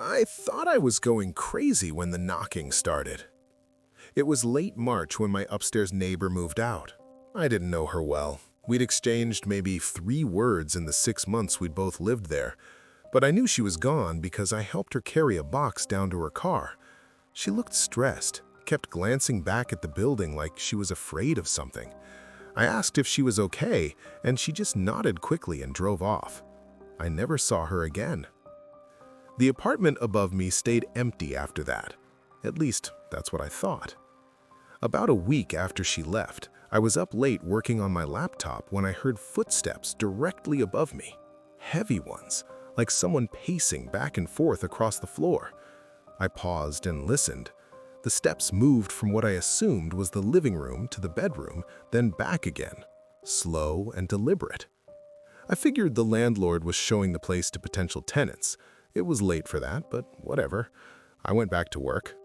I thought I was going crazy when the knocking started. It was late March when my upstairs neighbor moved out. I didn't know her well. We'd exchanged maybe 3 words in the 6 months we'd both lived there, but I knew she was gone because I helped her carry a box down to her car. She looked stressed, kept glancing back at the building like she was afraid of something. I asked if she was okay, and she just nodded quickly and drove off. I never saw her again. The apartment above me stayed empty after that. At least, that's what I thought. About a week after she left, I was up late working on my laptop when I heard footsteps directly above me. Heavy ones, like someone pacing back and forth across the floor. I paused and listened. The steps moved from what I assumed was the living room to the bedroom, then back again, slow and deliberate. I figured the landlord was showing the place to potential tenants. It was late for that, but whatever. I went back to work.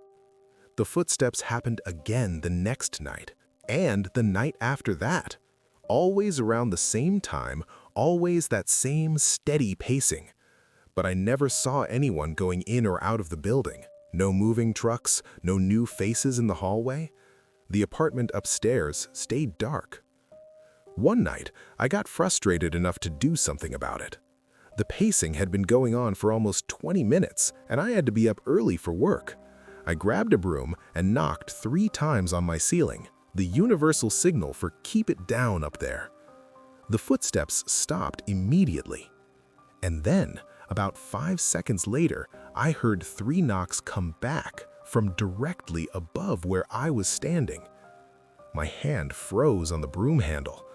The footsteps happened again the next night, and the night after that. Always around the same time, always that same steady pacing. But I never saw anyone going in or out of the building. No moving trucks, no new faces in the hallway. The apartment upstairs stayed dark. One night, I got frustrated enough to do something about it. The pacing had been going on for almost 20 minutes, and I had to be up early for work. I grabbed a broom and knocked 3 times on my ceiling, the universal signal for keep it down up there. The footsteps stopped immediately. And then, about 5 seconds later, I heard 3 knocks come back from directly above where I was standing. My hand froze on the broom handle.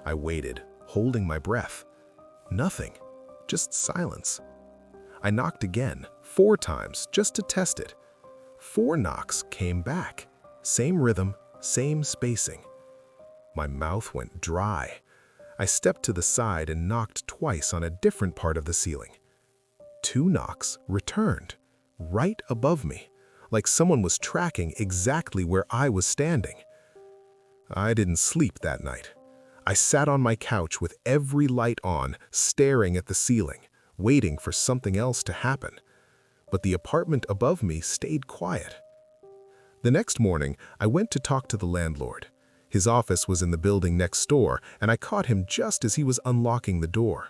I waited, holding my breath. Nothing. Just silence. I knocked again, 4 times, just to test it. 4 knocks came back. Same rhythm, same spacing. My mouth went dry. I stepped to the side and knocked twice on a different part of the ceiling. 2 knocks returned, right above me, like someone was tracking exactly where I was standing. I didn't sleep that night. I sat on my couch with every light on, staring at the ceiling, waiting for something else to happen. But the apartment above me stayed quiet. The next morning, I went to talk to the landlord. His office was in the building next door, and I caught him just as he was unlocking the door.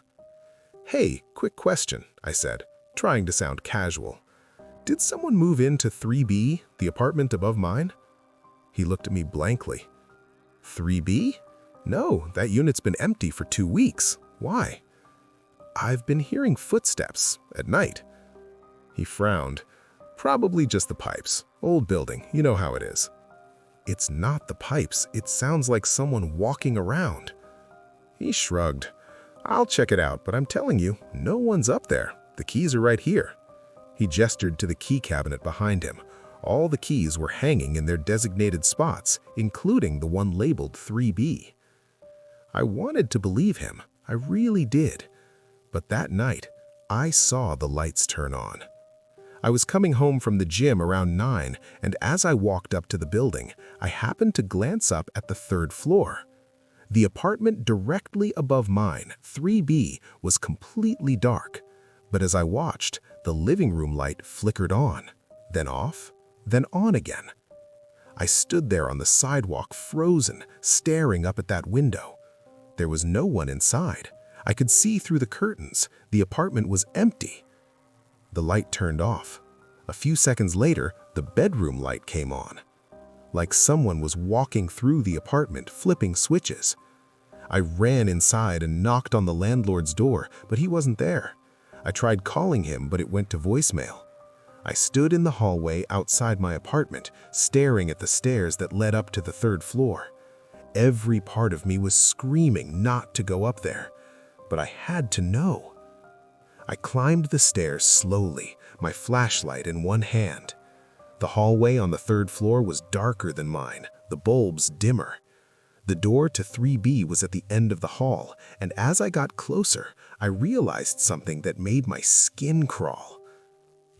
"Hey, quick question," I said, trying to sound casual. "Did someone move into 3B, the apartment above mine?" He looked at me blankly. "3B? No, that unit's been empty for 2 weeks. Why?" "I've been hearing footsteps at night." He frowned. "Probably just the pipes. Old building, you know how it is." "It's not the pipes. It sounds like someone walking around." He shrugged. "I'll check it out, but I'm telling you, no one's up there. The keys are right here." He gestured to the key cabinet behind him. All the keys were hanging in their designated spots, including the one labeled 3B. I wanted to believe him. I really did. But that night, I saw the lights turn on. I was coming home from the gym around 9, and as I walked up to the building, I happened to glance up at the 3rd floor. The apartment directly above mine, 3B, was completely dark. But as I watched, the living room light flickered on, then off, then on again. I stood there on the sidewalk, frozen, staring up at that window. There was no one inside. I could see through the curtains. The apartment was empty. The light turned off. A few seconds later, the bedroom light came on. Like someone was walking through the apartment, flipping switches. I ran inside and knocked on the landlord's door, but he wasn't there. I tried calling him, but it went to voicemail. I stood in the hallway outside my apartment, staring at the stairs that led up to the 3rd floor. Every part of me was screaming not to go up there, but I had to know. I climbed the stairs slowly, my flashlight in one hand. The hallway on the 3rd floor was darker than mine, the bulbs dimmer. The door to 3B was at the end of the hall, and as I got closer, I realized something that made my skin crawl.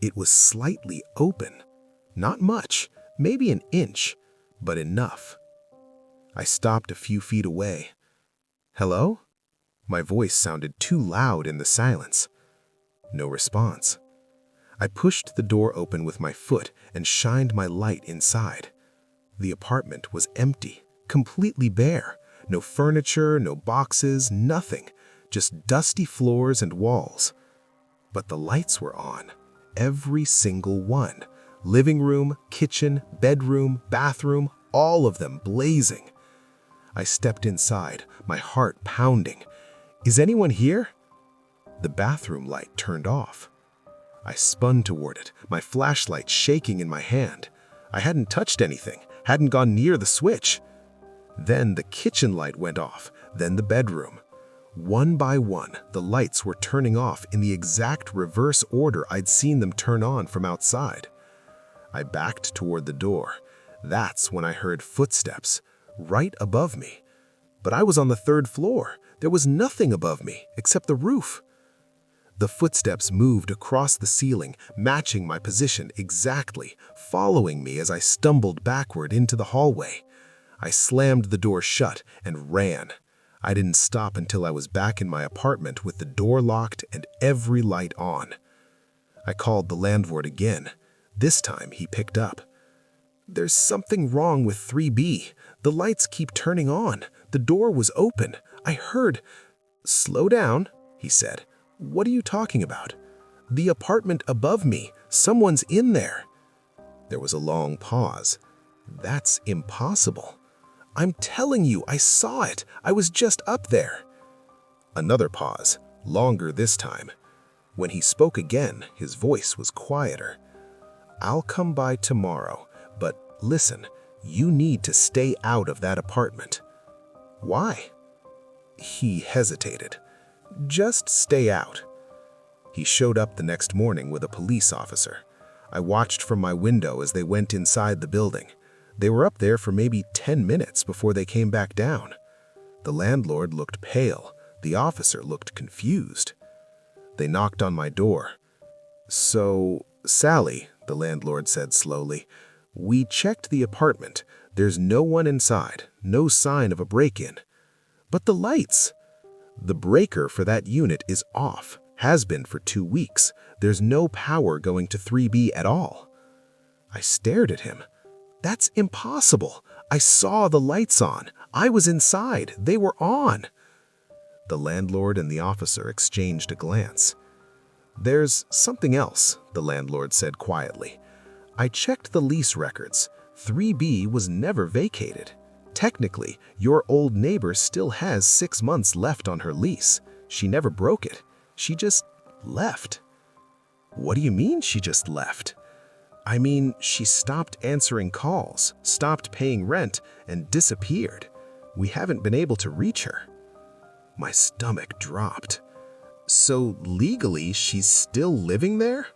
It was slightly open. Not much, maybe an inch, but enough. I stopped a few feet away. "Hello?" My voice sounded too loud in the silence. No response. I pushed the door open with my foot and shined my light inside. The apartment was empty, completely bare. No furniture, no boxes, nothing. Just dusty floors and walls. But the lights were on. Every single one. Living room, kitchen, bedroom, bathroom, all of them blazing. I stepped inside, my heart pounding. Is anyone here? The bathroom light turned off. I spun toward it, my flashlight shaking in my hand. I hadn't touched anything, hadn't gone near the switch. Then the kitchen light went off, then the bedroom. One by one, the lights were turning off in the exact reverse order I'd seen them turn on from outside. I backed toward the door. That's when I heard footsteps, right above me. But I was on the 3rd floor. There was nothing above me except the roof. The footsteps moved across the ceiling, matching my position exactly, following me as I stumbled backward into the hallway. I slammed the door shut and ran. I didn't stop until I was back in my apartment with the door locked and every light on. I called the landlord again. This time he picked up. There's something wrong with 3B. The lights keep turning on. The door was open. I heard... Slow down, he said. What are you talking about? The apartment above me. Someone's in there. There was a long pause. That's impossible. I'm telling you, I saw it. I was just up there. Another pause, longer this time. When he spoke again, his voice was quieter. I'll come by tomorrow, but listen, you need to stay out of that apartment. Why? He hesitated. Just stay out. He showed up the next morning with a police officer. I watched from my window as they went inside the building. They were up there for maybe 10 minutes before they came back down. The landlord looked pale. The officer looked confused. They knocked on my door. So, Sally, the landlord said slowly, we checked the apartment. There's no one inside, no sign of a break-in. But the lights! The breaker for that unit is off, has been for 2 weeks. There's no power going to 3B at all. I stared at him. That's impossible. I saw the lights on. I was inside. They were on. The landlord and the officer exchanged a glance. There's something else, the landlord said quietly. I checked the lease records. 3B was never vacated. Technically, your old neighbor still has 6 months left on her lease. She never broke it. She just left. What do you mean she just left? I mean, she stopped answering calls, stopped paying rent, and disappeared. We haven't been able to reach her. My stomach dropped. So legally, she's still living there?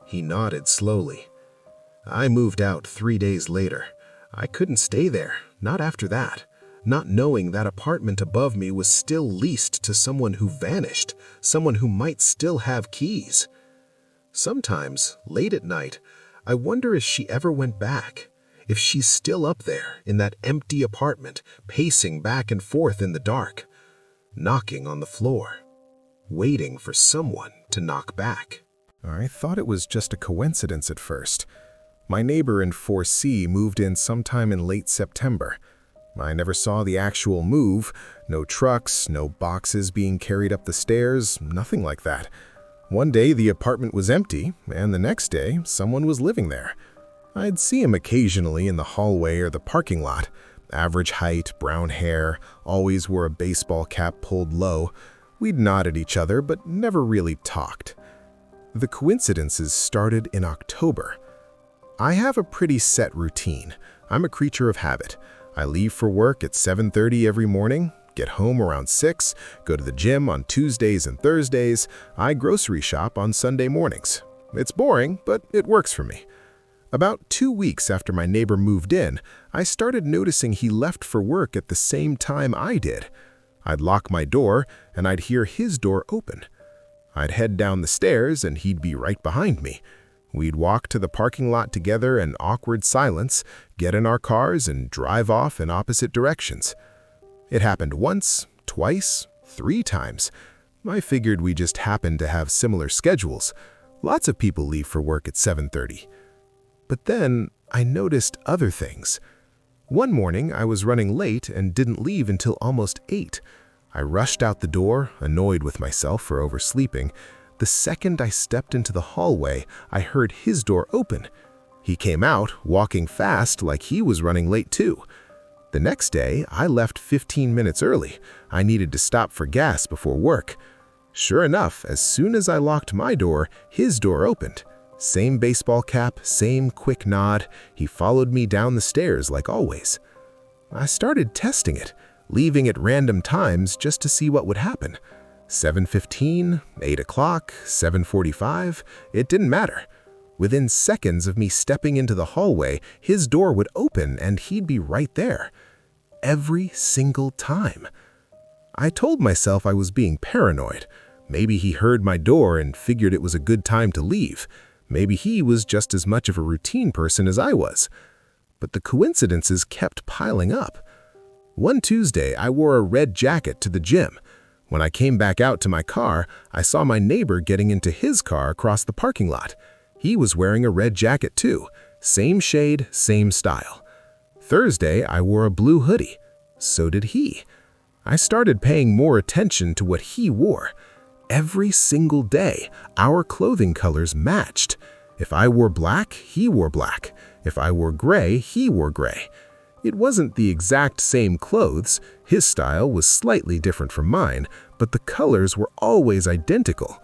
He nodded slowly. I moved out 3 days later. I couldn't stay there, not after that. Not knowing that apartment above me was still leased to someone who vanished, someone who might still have keys. Sometimes, late at night, I wonder if she ever went back, if she's still up there in that empty apartment, pacing back and forth in the dark, knocking on the floor, waiting for someone to knock back. I thought it was just a coincidence at first. My neighbor in 4C moved in sometime in late September. I never saw the actual move, no trucks, no boxes being carried up the stairs, nothing like that. One day the apartment was empty, and the next day someone was living there. I'd see him occasionally in the hallway or the parking lot. Average height, brown hair, always wore a baseball cap pulled low. We'd nod at each other, but never really talked. The coincidences started in October. I have a pretty set routine. I'm a creature of habit. I leave for work at 7:30 every morning, get home around 6, go to the gym on Tuesdays and Thursdays. I grocery shop on Sunday mornings. It's boring, but it works for me. About 2 weeks after my neighbor moved in, I started noticing he left for work at the same time I did. I'd lock my door, and I'd hear his door open. I'd head down the stairs, and he'd be right behind me. We'd walk to the parking lot together in awkward silence, get in our cars, and drive off in opposite directions. It happened once, twice, 3 times. I figured we just happened to have similar schedules. Lots of people leave for work at 7:30. But then I noticed other things. One morning, I was running late and didn't leave until almost 8. I rushed out the door, annoyed with myself for oversleeping. The second I stepped into the hallway, I heard his door open. He came out, walking fast like he was running late too. The next day, I left 15 minutes early. I needed to stop for gas before work. Sure enough, as soon as I locked my door, his door opened. Same baseball cap, same quick nod. He followed me down the stairs like always. I started testing it, leaving at random times just to see what would happen. 7:15, 8 o'clock, 7:45, it didn't matter. Within seconds of me stepping into the hallway, his door would open and he'd be right there. Every single time. I told myself I was being paranoid. Maybe he heard my door and figured it was a good time to leave. Maybe he was just as much of a routine person as I was. But the coincidences kept piling up. One Tuesday, I wore a red jacket to the gym. When I came back out to my car, I saw my neighbor getting into his car across the parking lot. He was wearing a red jacket too. Same shade, same style. Thursday, I wore a blue hoodie. So did he. I started paying more attention to what he wore. Every single day, our clothing colors matched. If I wore black, he wore black. If I wore gray, he wore gray. It wasn't the exact same clothes. His style was slightly different from mine, but the colors were always identical.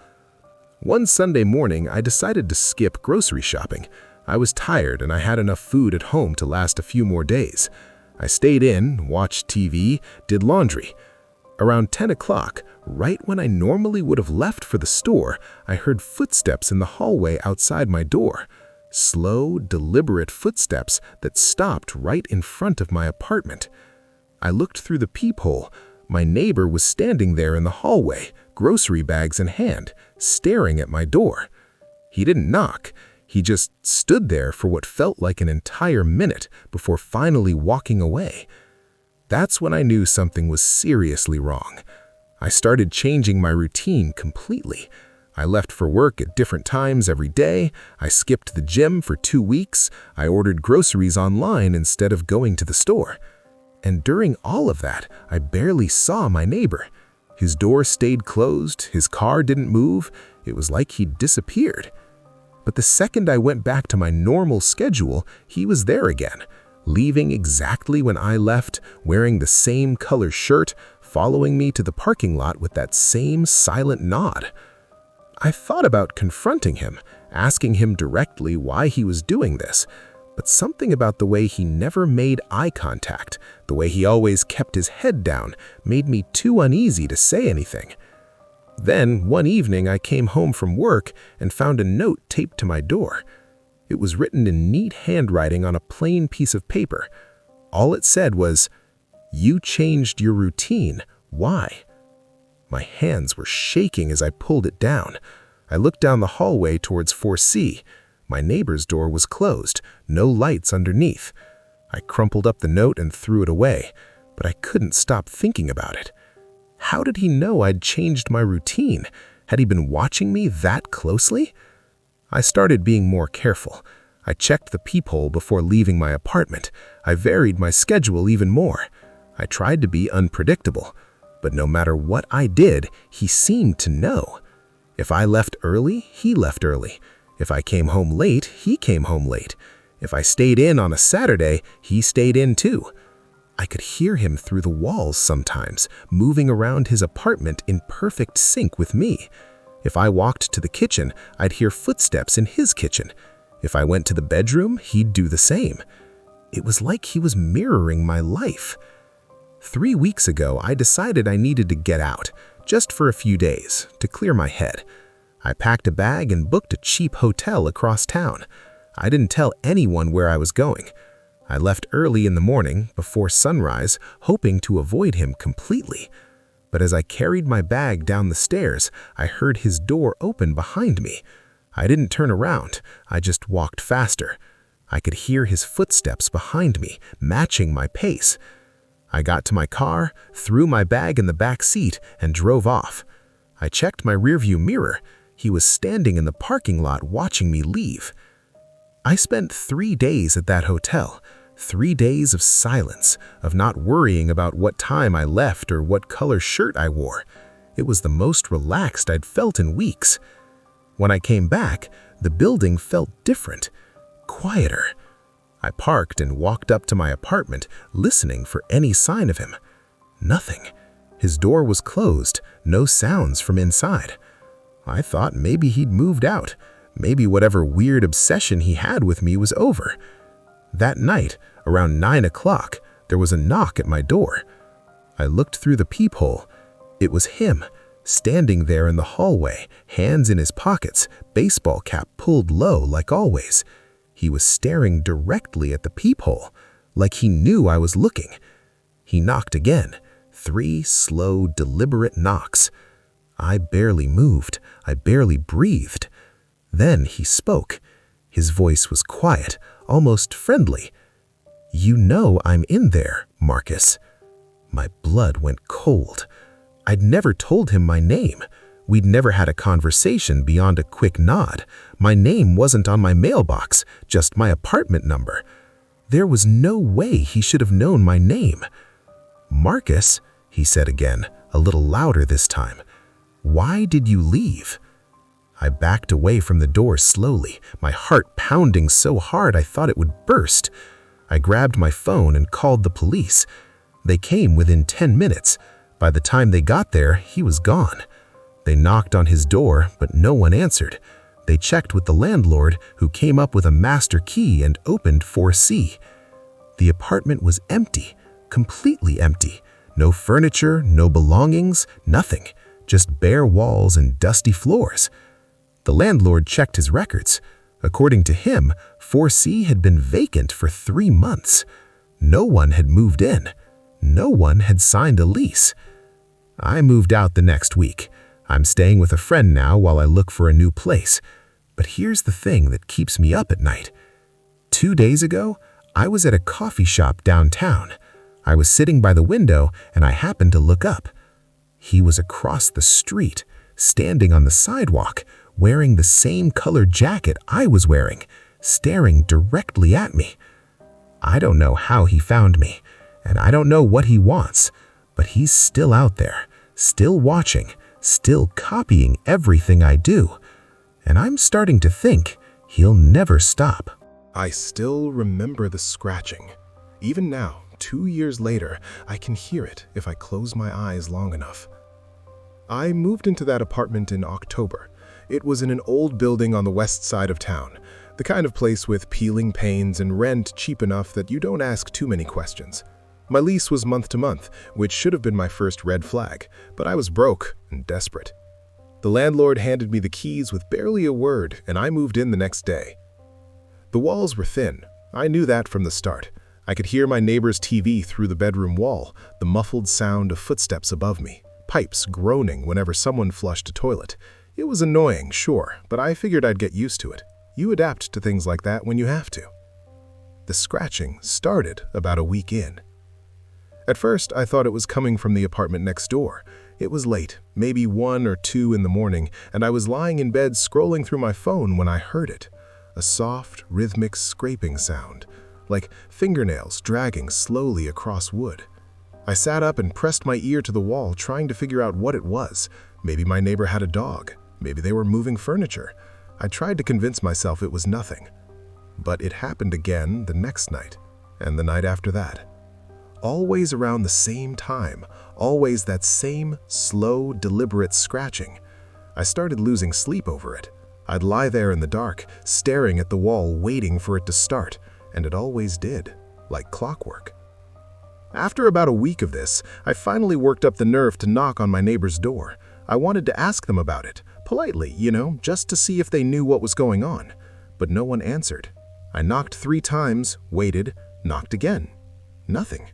One Sunday morning, I decided to skip grocery shopping. I was tired and I had enough food at home to last a few more days. I stayed in, watched TV, did laundry. Around 10 o'clock, right when I normally would have left for the store, I heard footsteps in the hallway outside my door. Slow, deliberate footsteps that stopped right in front of my apartment. I looked through the peephole. My neighbor was standing there in the hallway, grocery bags in hand, staring at my door. He didn't knock. He just stood there for what felt like an entire minute before finally walking away. That's when I knew something was seriously wrong. I started changing my routine completely. I left for work at different times every day. I skipped the gym for 2 weeks. I ordered groceries online instead of going to the store. And during all of that, I barely saw my neighbor. His door stayed closed, his car didn't move, it was like he'd disappeared. But the second I went back to my normal schedule, he was there again, leaving exactly when I left, wearing the same color shirt, following me to the parking lot with that same silent nod. I thought about confronting him, asking him directly why he was doing this, but something about the way he never made eye contact, the way he always kept his head down, made me too uneasy to say anything. Then, one evening, I came home from work and found a note taped to my door. It was written in neat handwriting on a plain piece of paper. All it said was, "You changed your routine. Why?" My hands were shaking as I pulled it down. I looked down the hallway towards 4C. My neighbor's door was closed, no lights underneath. I crumpled up the note and threw it away, but I couldn't stop thinking about it. How did he know I'd changed my routine? Had he been watching me that closely? I started being more careful. I checked the peephole before leaving my apartment. I varied my schedule even more. I tried to be unpredictable. But no matter what I did, he seemed to know. If I left early, he left early. If I came home late, he came home late. If I stayed in on a Saturday, he stayed in too. I could hear him through the walls sometimes, moving around his apartment in perfect sync with me. If I walked to the kitchen, I'd hear footsteps in his kitchen. If I went to the bedroom, he'd do the same. It was like he was mirroring my life. 3 weeks ago, I decided I needed to get out, just for a few days, to clear my head. I packed a bag and booked a cheap hotel across town. I didn't tell anyone where I was going. I left early in the morning, before sunrise, hoping to avoid him completely. But as I carried my bag down the stairs, I heard his door open behind me. I didn't turn around, I just walked faster. I could hear his footsteps behind me, matching my pace. I got to my car, threw my bag in the back seat, and drove off. I checked my rearview mirror. He was standing in the parking lot watching me leave. I spent 3 days at that hotel, 3 days of silence, of not worrying about what time I left or what color shirt I wore. It was the most relaxed I'd felt in weeks. When I came back, the building felt different, quieter. I parked and walked up to my apartment, listening for any sign of him. Nothing. His door was closed, no sounds from inside. I thought maybe he'd moved out. Maybe whatever weird obsession he had with me was over. That night, around 9 o'clock, there was a knock at my door. I looked through the peephole. It was him, standing there in the hallway, hands in his pockets, baseball cap pulled low like always. He was staring directly at the peephole, like he knew I was looking. He knocked again, 3 slow, deliberate knocks. I barely moved. I barely breathed. Then he spoke. His voice was quiet, almost friendly. "You know I'm in there, Marcus." My blood went cold. I'd never told him my name. We'd never had a conversation beyond a quick nod. My name wasn't on my mailbox, just my apartment number. There was no way he should have known my name. "Marcus," he said again, a little louder this time. "Why did you leave?" I backed away from the door slowly, my heart pounding so hard I thought it would burst. I grabbed my phone and called the police. They came within 10 minutes. By the time they got there, he was gone. They knocked on his door, but no one answered. They checked with the landlord, who came up with a master key and opened 4C. The apartment was empty, completely empty. No furniture, no belongings, nothing. Just bare walls and dusty floors. The landlord checked his records. According to him, 4C had been vacant for 3 months. No one had moved in. No one had signed a lease. I moved out the next week. I'm staying with a friend now while I look for a new place. But here's the thing that keeps me up at night. 2 days ago, I was at a coffee shop downtown. I was sitting by the window and I happened to look up. He was across the street, standing on the sidewalk, wearing the same colored jacket I was wearing, staring directly at me. I don't know how he found me, and I don't know what he wants, but he's still out there, still watching, still copying everything I do. And I'm starting to think he'll never stop. I still remember the scratching. Even now, 2 years later, I can hear it if I close my eyes long enough. I moved into that apartment in October. It was in an old building on the west side of town, the kind of place with peeling panes and rent cheap enough that you don't ask too many questions. My lease was month to month, which should have been my first red flag, but I was broke and desperate. The landlord handed me the keys with barely a word, and I moved in the next day. The walls were thin. I knew that from the start. I could hear my neighbor's TV through the bedroom wall, the muffled sound of footsteps above me, pipes groaning whenever someone flushed a toilet. It was annoying, sure, but I figured I'd get used to it. You adapt to things like that when you have to. The scratching started about a week in. At first, I thought it was coming from the apartment next door. It was late, maybe 1 or 2 in the morning, and I was lying in bed scrolling through my phone when I heard it. A soft, rhythmic scraping sound, like fingernails dragging slowly across wood. I sat up and pressed my ear to the wall, trying to figure out what it was. Maybe my neighbor had a dog. Maybe they were moving furniture. I tried to convince myself it was nothing. But it happened again the next night, and the night after that. Always around the same time, always that same slow, deliberate scratching. I started losing sleep over it. I'd lie there in the dark, staring at the wall, waiting for it to start, and it always did, like clockwork. After about a week of this, I finally worked up the nerve to knock on my neighbor's door. I wanted to ask them about it, politely, just to see if they knew what was going on. But no one answered. I knocked 3 times, waited, knocked again. Nothing.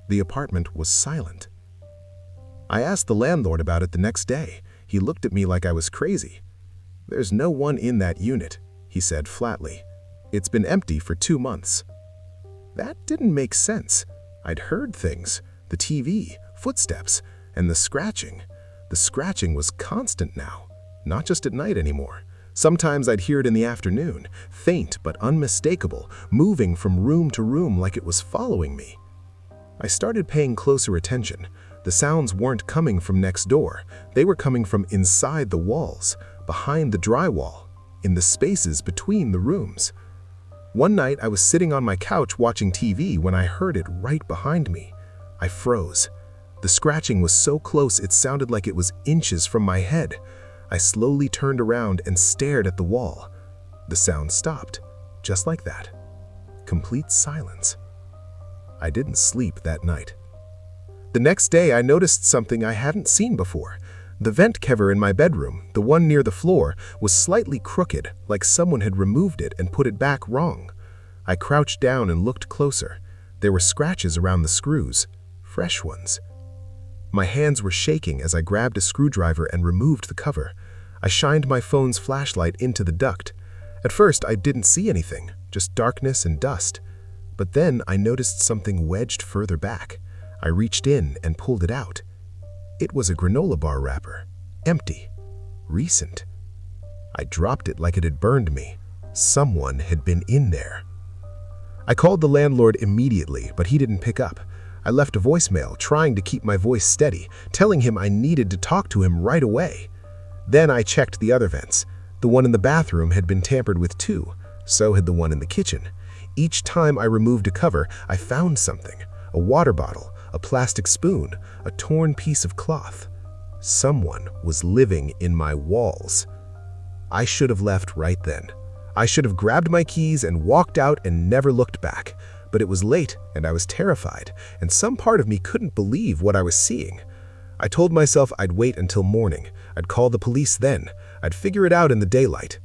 The apartment was silent. I asked the landlord about it the next day. He looked at me like I was crazy. "There's no one in that unit," he said flatly. "It's been empty for 2 months." That didn't make sense. I'd heard things, the TV, footsteps, and the scratching. The scratching was constant now. not just at night anymore. Sometimes I'd hear it in the afternoon, faint but unmistakable, moving from room to room like it was following me. I started paying closer attention. The sounds weren't coming from next door. They were coming from inside the walls, behind the drywall, in the spaces between the rooms. One night, I was sitting on my couch watching TV when I heard it right behind me. I froze. The scratching was so close it sounded like it was inches from my head. I slowly turned around and stared at the wall. The sound stopped, just like that. Complete silence. I didn't sleep that night. The next day, I noticed something I hadn't seen before. The vent cover in my bedroom, the one near the floor, was slightly crooked, like someone had removed it and put it back wrong. I crouched down and looked closer. There were scratches around the screws, fresh ones. My hands were shaking as I grabbed a screwdriver and removed the cover. I shined my phone's flashlight into the duct. At first, I didn't see anything, just darkness and dust. But then I noticed something wedged further back. I reached in and pulled it out. It was a granola bar wrapper, empty, recent. I dropped it like it had burned me. Someone had been in there. I called the landlord immediately, but he didn't pick up. I left a voicemail, trying to keep my voice steady, telling him I needed to talk to him right away. Then I checked the other vents. The one in the bathroom had been tampered with too, so had the one in the kitchen. Each time I removed a cover, I found something: a water bottle, a plastic spoon, a torn piece of cloth. Someone was living in my walls. I should have left right then. I should have grabbed my keys and walked out and never looked back. But it was late and I was terrified, and some part of me couldn't believe what I was seeing. I told myself I'd wait until morning. I'd call the police then. I'd figure it out in the daylight.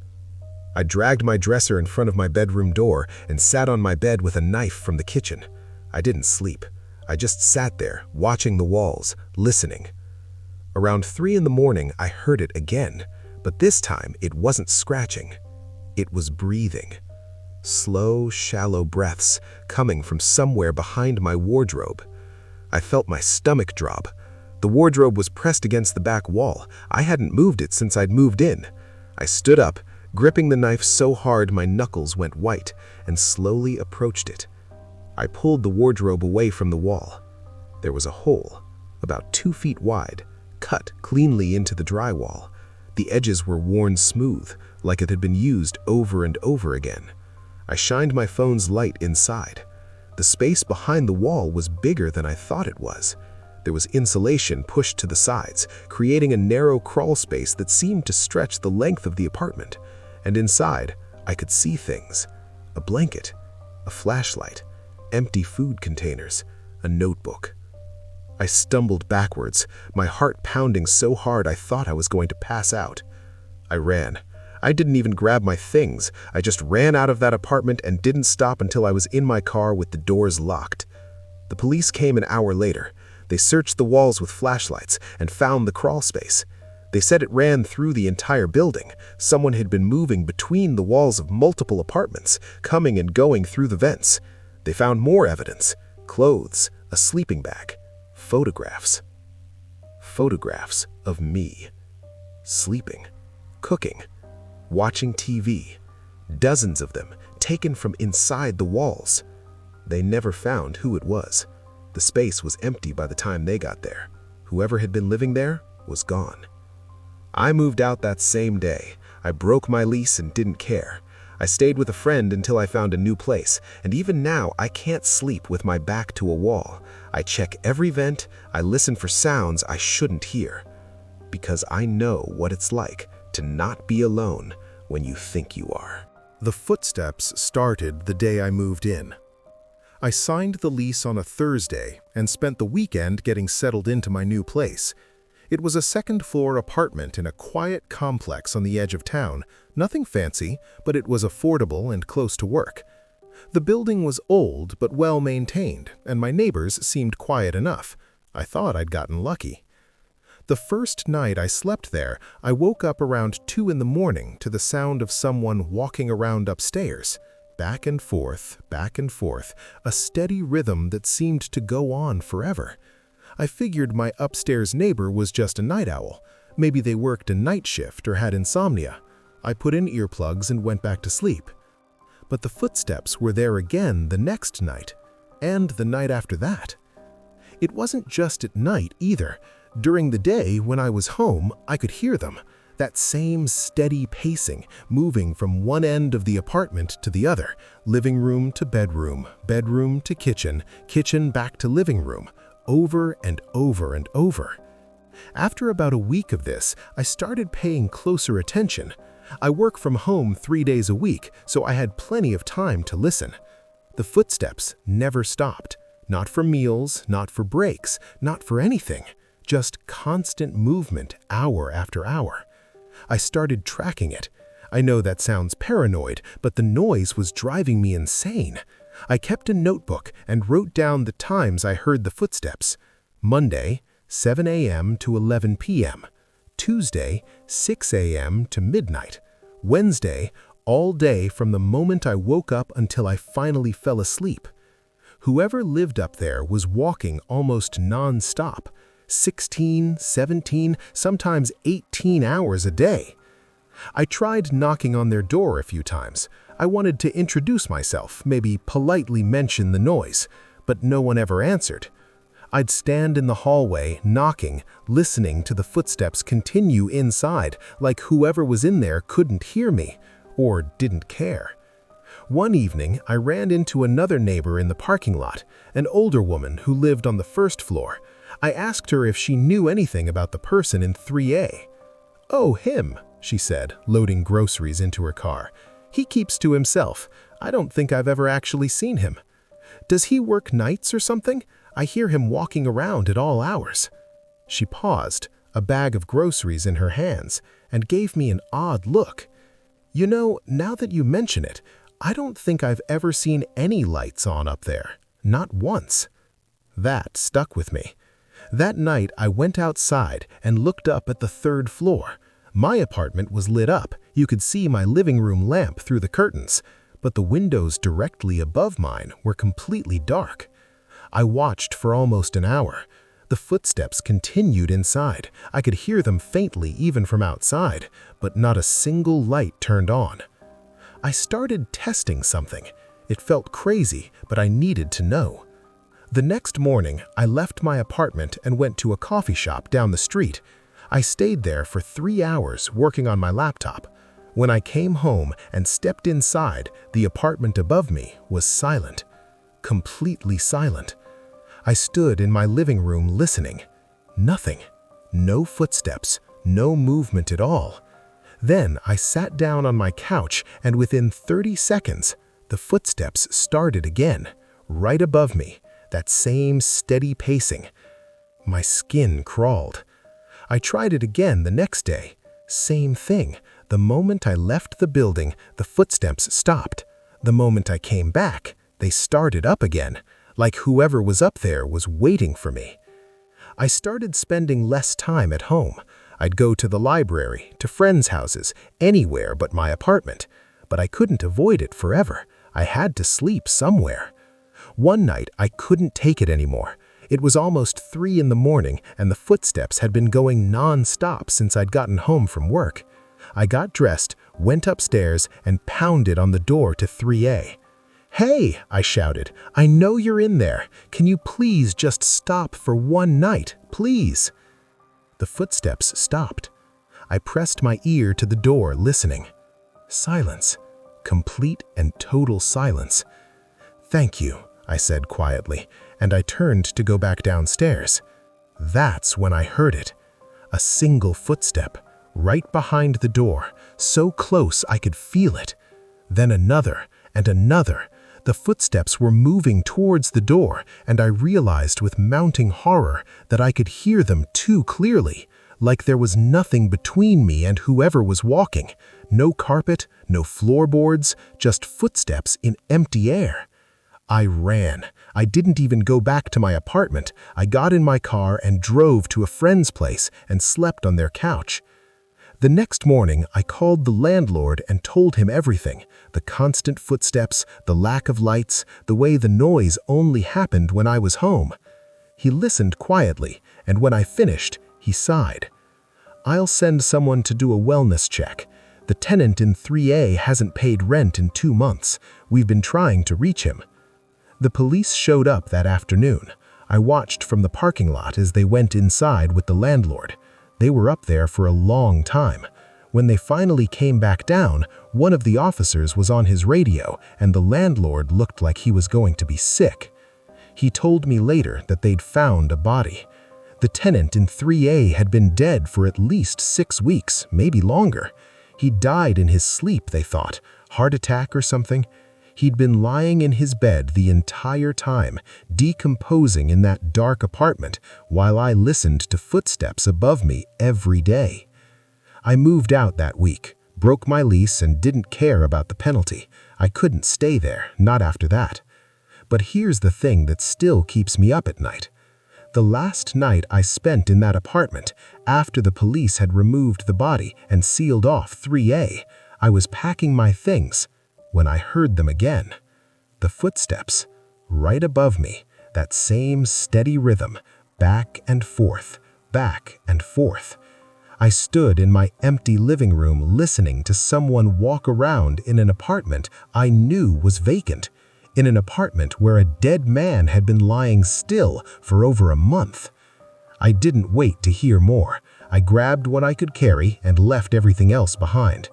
I dragged my dresser in front of my bedroom door and sat on my bed with a knife from the kitchen. I didn't sleep. I just sat there, watching the walls, listening. Around 3 in the morning, I heard it again, but this time it wasn't scratching. It was breathing. Slow, shallow breaths coming from somewhere behind my wardrobe. I felt my stomach drop. The wardrobe was pressed against the back wall. I hadn't moved it since I'd moved in. I stood up, gripping the knife so hard my knuckles went white, and slowly approached it. I pulled the wardrobe away from the wall. There was a hole, about 2 feet wide, cut cleanly into the drywall. The edges were worn smooth, like it had been used over and over again. I shined my phone's light inside. The space behind the wall was bigger than I thought it was. There was insulation pushed to the sides, creating a narrow crawl space that seemed to stretch the length of the apartment. And inside, I could see things: a blanket, a flashlight, empty food containers, a notebook. I stumbled backwards, my heart pounding so hard I thought I was going to pass out. I ran. I didn't even grab my things. I just ran out of that apartment and didn't stop until I was in my car with the doors locked. The police came an hour later. They searched the walls with flashlights and found the crawl space. They said it ran through the entire building. Someone had been moving between the walls of multiple apartments, coming and going through the vents. They found more evidence: clothes, a sleeping bag, photographs. Photographs of me. Sleeping, cooking, watching TV. Dozens of them, taken from inside the walls. They never found who it was. The space was empty by the time they got there. Whoever had been living there was gone. I moved out that same day. I broke my lease and didn't care. I stayed with a friend until I found a new place, and even now I can't sleep with my back to a wall. I check every vent, I listen for sounds I shouldn't hear. Because I know what it's like to not be alone when you think you are. The footsteps started the day I moved in. I signed the lease on a Thursday and spent the weekend getting settled into my new place. It was a second-floor apartment in a quiet complex on the edge of town. Nothing fancy, but it was affordable and close to work. The building was old but well-maintained, and my neighbors seemed quiet enough. I thought I'd gotten lucky. The first night I slept there, I woke up around 2 in the morning to the sound of someone walking around upstairs. Back and forth, a steady rhythm that seemed to go on forever. I figured my upstairs neighbor was just a night owl. Maybe they worked a night shift or had insomnia. I put in earplugs and went back to sleep. But the footsteps were there again the next night, and the night after that. It wasn't just at night either. During the day, when I was home, I could hear them. That same steady pacing, moving from one end of the apartment to the other, living room to bedroom, bedroom to kitchen, kitchen back to living room, over and over and over. After about a week of this, I started paying closer attention. I work from home 3 days a week, so I had plenty of time to listen. The footsteps never stopped. Not for meals, not for breaks, not for anything. Just constant movement hour after hour. I started tracking it. I know that sounds paranoid, but the noise was driving me insane. I kept a notebook and wrote down the times I heard the footsteps. Monday, 7 a.m. to 11 p.m. Tuesday, 6 a.m. to midnight. Wednesday, all day from the moment I woke up until I finally fell asleep. Whoever lived up there was walking almost non-stop. 16, 17, sometimes 18 hours a day. I tried knocking on their door a few times. I wanted to introduce myself, maybe politely mention the noise, but no one ever answered. I'd stand in the hallway, knocking, listening to the footsteps continue inside, like whoever was in there couldn't hear me, or didn't care. One evening, I ran into another neighbor in the parking lot, an older woman who lived on the first floor. I asked her if she knew anything about the person in 3A. "Oh, him," she said, loading groceries into her car. "He keeps to himself. I don't think I've ever actually seen him. Does he work nights or something? I hear him walking around at all hours." She paused, a bag of groceries in her hands, and gave me an odd look. "You know, now that you mention it, I don't think I've ever seen any lights on up there. Not once." That stuck with me. That night, I went outside and looked up at the 3rd floor. My apartment was lit up. You could see my living room lamp through the curtains, but the windows directly above mine were completely dark. I watched for almost an hour. The footsteps continued inside. I could hear them faintly even from outside, but not a single light turned on. I started testing something. It felt crazy, but I needed to know. The next morning, I left my apartment and went to a coffee shop down the street. I stayed there for 3 hours working on my laptop. When I came home and stepped inside, the apartment above me was silent. Completely silent. I stood in my living room listening. Nothing. No footsteps. No movement at all. Then I sat down on my couch, and within 30 seconds, the footsteps started again, right above me. That same steady pacing. My skin crawled. I tried it again the next day. Same thing. The moment I left the building, the footsteps stopped. The moment I came back, they started up again, like whoever was up there was waiting for me. I started spending less time at home. I'd go to the library, to friends' houses, anywhere but my apartment. But I couldn't avoid it forever. I had to sleep somewhere. One night, I couldn't take it anymore. It was almost 3 in the morning, and the footsteps had been going non-stop since I'd gotten home from work. I got dressed, went upstairs, and pounded on the door to 3A. "Hey," I shouted, "I know you're in there. Can you please just stop for one night, please?" The footsteps stopped. I pressed my ear to the door, listening. Silence. Complete and total silence. "Thank you," I said quietly, and I turned to go back downstairs. That's when I heard it. A single footstep, right behind the door, so close I could feel it. Then another and another. The footsteps were moving towards the door, and I realized with mounting horror that I could hear them too clearly, like there was nothing between me and whoever was walking. No carpet, no floorboards, just footsteps in empty air. I ran. I didn't even go back to my apartment. I got in my car and drove to a friend's place and slept on their couch. The next morning, I called the landlord and told him everything. The constant footsteps, the lack of lights, the way the noise only happened when I was home. He listened quietly, and when I finished, he sighed. I'll send someone to do a wellness check. The tenant in 3A hasn't paid rent in 2 months. We've been trying to reach him." The police showed up that afternoon. I watched from the parking lot as they went inside with the landlord. They were up there for a long time. When they finally came back down, one of the officers was on his radio, and the landlord looked like he was going to be sick. He told me later that they'd found a body. The tenant in 3A had been dead for at least 6 weeks, maybe longer. He died in his sleep, they thought. Heart attack or something. He'd been lying in his bed the entire time, decomposing in that dark apartment, while I listened to footsteps above me every day. I moved out that week, broke my lease, and didn't care about the penalty. I couldn't stay there, not after that. But here's the thing that still keeps me up at night. The last night I spent in that apartment, after the police had removed the body and sealed off 3A, I was packing my things when I heard them again. The footsteps, right above me, that same steady rhythm, back and forth, back and forth. I stood in my empty living room listening to someone walk around in an apartment I knew was vacant, in an apartment where a dead man had been lying still for over a month. I didn't wait to hear more. I grabbed what I could carry and left everything else behind.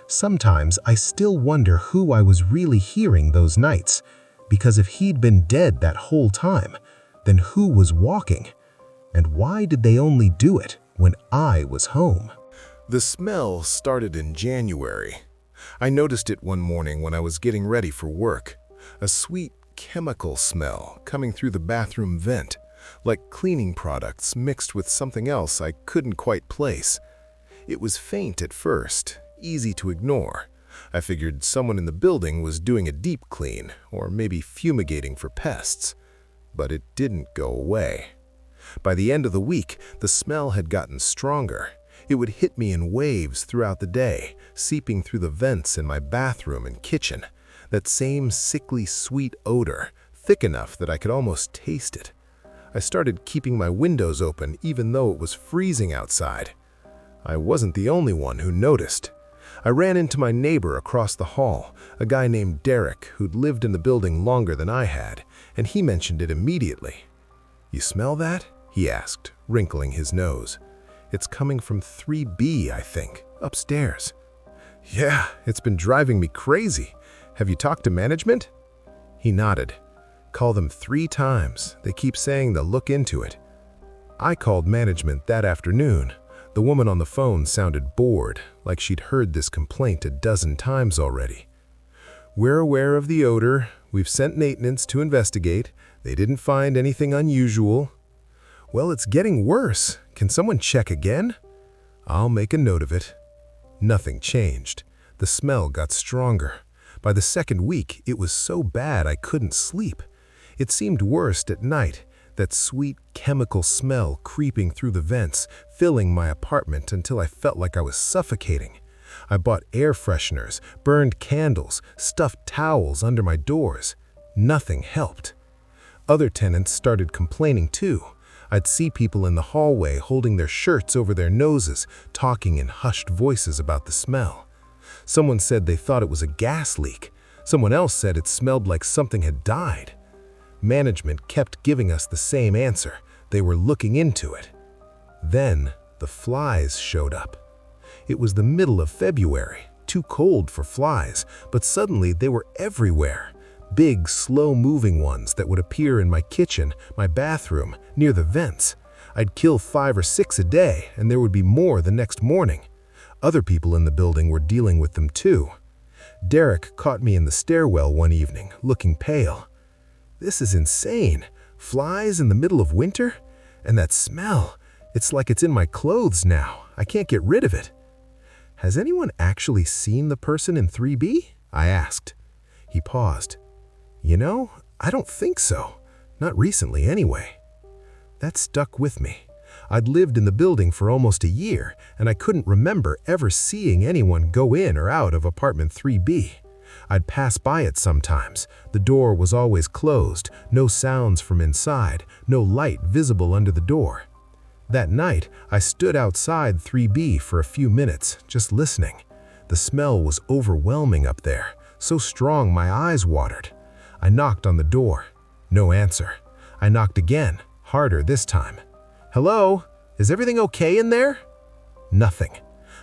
Sometimes I still wonder who I was really hearing those nights, because if he'd been dead that whole time, then who was walking? And why did they only do it when I was home? The smell started in January. I noticed it one morning when I was getting ready for work. A sweet chemical smell coming through the bathroom vent, like cleaning products mixed with something else I couldn't quite place. It was faint at first, easy to ignore. I figured someone in the building was doing a deep clean, or maybe fumigating for pests. But it didn't go away. By the end of the week, the smell had gotten stronger. It would hit me in waves throughout the day, seeping through the vents in my bathroom and kitchen. That same sickly sweet odor, thick enough that I could almost taste it. I started keeping my windows open even though it was freezing outside. I wasn't the only one who noticed. I ran into my neighbor across the hall, a guy named Derek who'd lived in the building longer than I had, and he mentioned it immediately. "You smell that?" he asked, wrinkling his nose. "It's coming from 3B, I think, upstairs." "Yeah, it's been driving me crazy. Have you talked to management?" He nodded. "Call them 3 times. They keep saying they'll look into it." I called management that afternoon. The woman on the phone sounded bored, like she'd heard this complaint a dozen times already. "We're aware of the odor. We've sent maintenance to investigate. They didn't find anything unusual." "Well, it's getting worse. Can someone check again?" "I'll make a note of it." Nothing changed. The smell got stronger. By the second week, it was so bad I couldn't sleep. It seemed worst at night, that sweet chemical smell creeping through the vents, filling my apartment until I felt like I was suffocating. I bought air fresheners, burned candles, stuffed towels under my doors. Nothing helped. Other tenants started complaining too. I'd see people in the hallway holding their shirts over their noses, talking in hushed voices about the smell. Someone said they thought it was a gas leak. Someone else said it smelled like something had died. Management kept giving us the same answer. They were looking into it. Then the flies showed up. It was the middle of February, too cold for flies, but suddenly they were everywhere. Big, slow-moving ones that would appear in my kitchen, my bathroom, near the vents. I'd kill 5 or 6 a day, and there would be more the next morning. Other people in the building were dealing with them too. Derek caught me in the stairwell one evening, looking pale. "This is insane. Flies in the middle of winter? And that smell, it's like it's in my clothes now. I can't get rid of it." "Has anyone actually seen the person in 3B?" I asked. He paused. "You know, I don't think so. Not recently anyway." That stuck with me. I'd lived in the building for almost a year, and I couldn't remember ever seeing anyone go in or out of apartment 3B. I'd pass by it sometimes. The door was always closed, no sounds from inside, no light visible under the door. That night, I stood outside 3B for a few minutes, just listening. The smell was overwhelming up there, so strong my eyes watered. I knocked on the door. No answer. I knocked again, harder this time. "Hello? Is everything okay in there?" Nothing.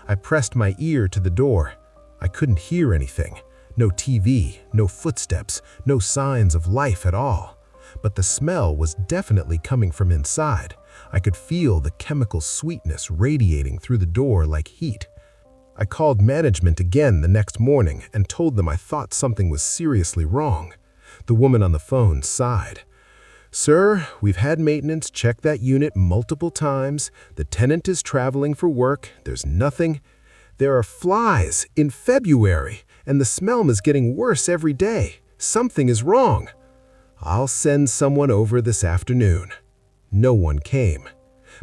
I pressed my ear to the door. I couldn't hear anything. No TV, no footsteps, no signs of life at all. But the smell was definitely coming from inside. I could feel the chemical sweetness radiating through the door like heat. I called management again the next morning and told them I thought something was seriously wrong. The woman on the phone sighed. "Sir, we've had maintenance check that unit multiple times. The tenant is traveling for work. There's nothing. There are flies in February, and the smell is getting worse every day. Something is wrong. I'll send someone over this afternoon." No one came.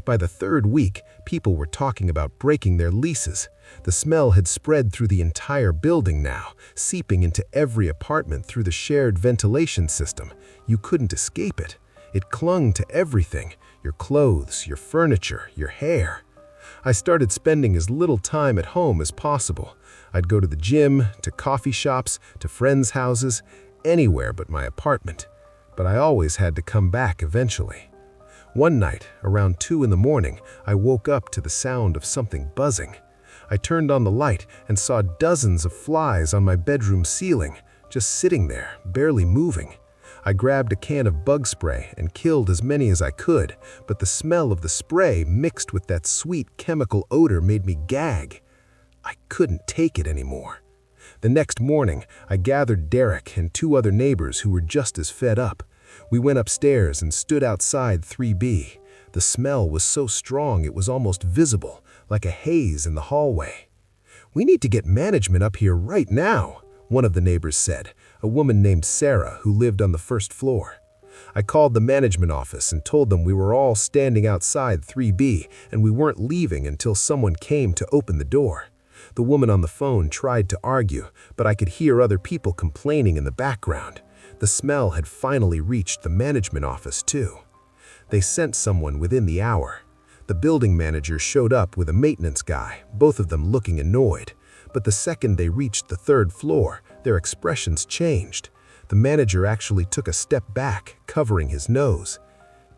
By the third week, people were talking about breaking their leases. The smell had spread through the entire building now, seeping into every apartment through the shared ventilation system. You couldn't escape it. It clung to everything, your clothes, your furniture, your hair. I started spending as little time at home as possible. I'd go to the gym, to coffee shops, to friends' houses, anywhere but my apartment. But I always had to come back eventually. One night, around 2 in the morning, I woke up to the sound of something buzzing. I turned on the light and saw dozens of flies on my bedroom ceiling, just sitting there, barely moving. I grabbed a can of bug spray and killed as many as I could, but the smell of the spray mixed with that sweet chemical odor made me gag. I couldn't take it anymore. The next morning, I gathered Derek and 2 other neighbors who were just as fed up. We went upstairs and stood outside 3B. The smell was so strong it was almost visible, like a haze in the hallway. "We need to get management up here right now," one of the neighbors said, a woman named Sarah who lived on the first floor. I called the management office and told them we were all standing outside 3B and we weren't leaving until someone came to open the door. The woman on the phone tried to argue, but I could hear other people complaining in the background. The smell had finally reached the management office too. They sent someone within the hour. The building manager showed up with a maintenance guy, both of them looking annoyed. But the second they reached the 3rd floor, their expressions changed. The manager actually took a step back, covering his nose.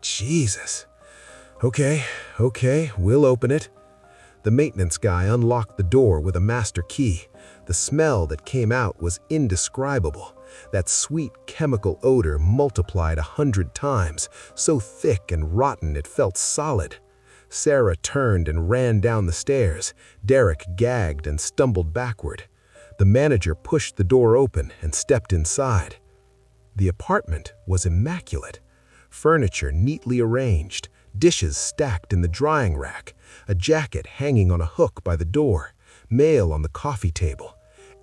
"Jesus. Okay, we'll open it." The maintenance guy unlocked the door with a master key. The smell that came out was indescribable. That sweet chemical odor multiplied 100 times, so thick and rotten it felt solid. Sarah turned and ran down the stairs. Derek gagged and stumbled backward. The manager pushed the door open and stepped inside. The apartment was immaculate. Furniture neatly arranged, dishes stacked in the drying rack, a jacket hanging on a hook by the door, mail on the coffee table.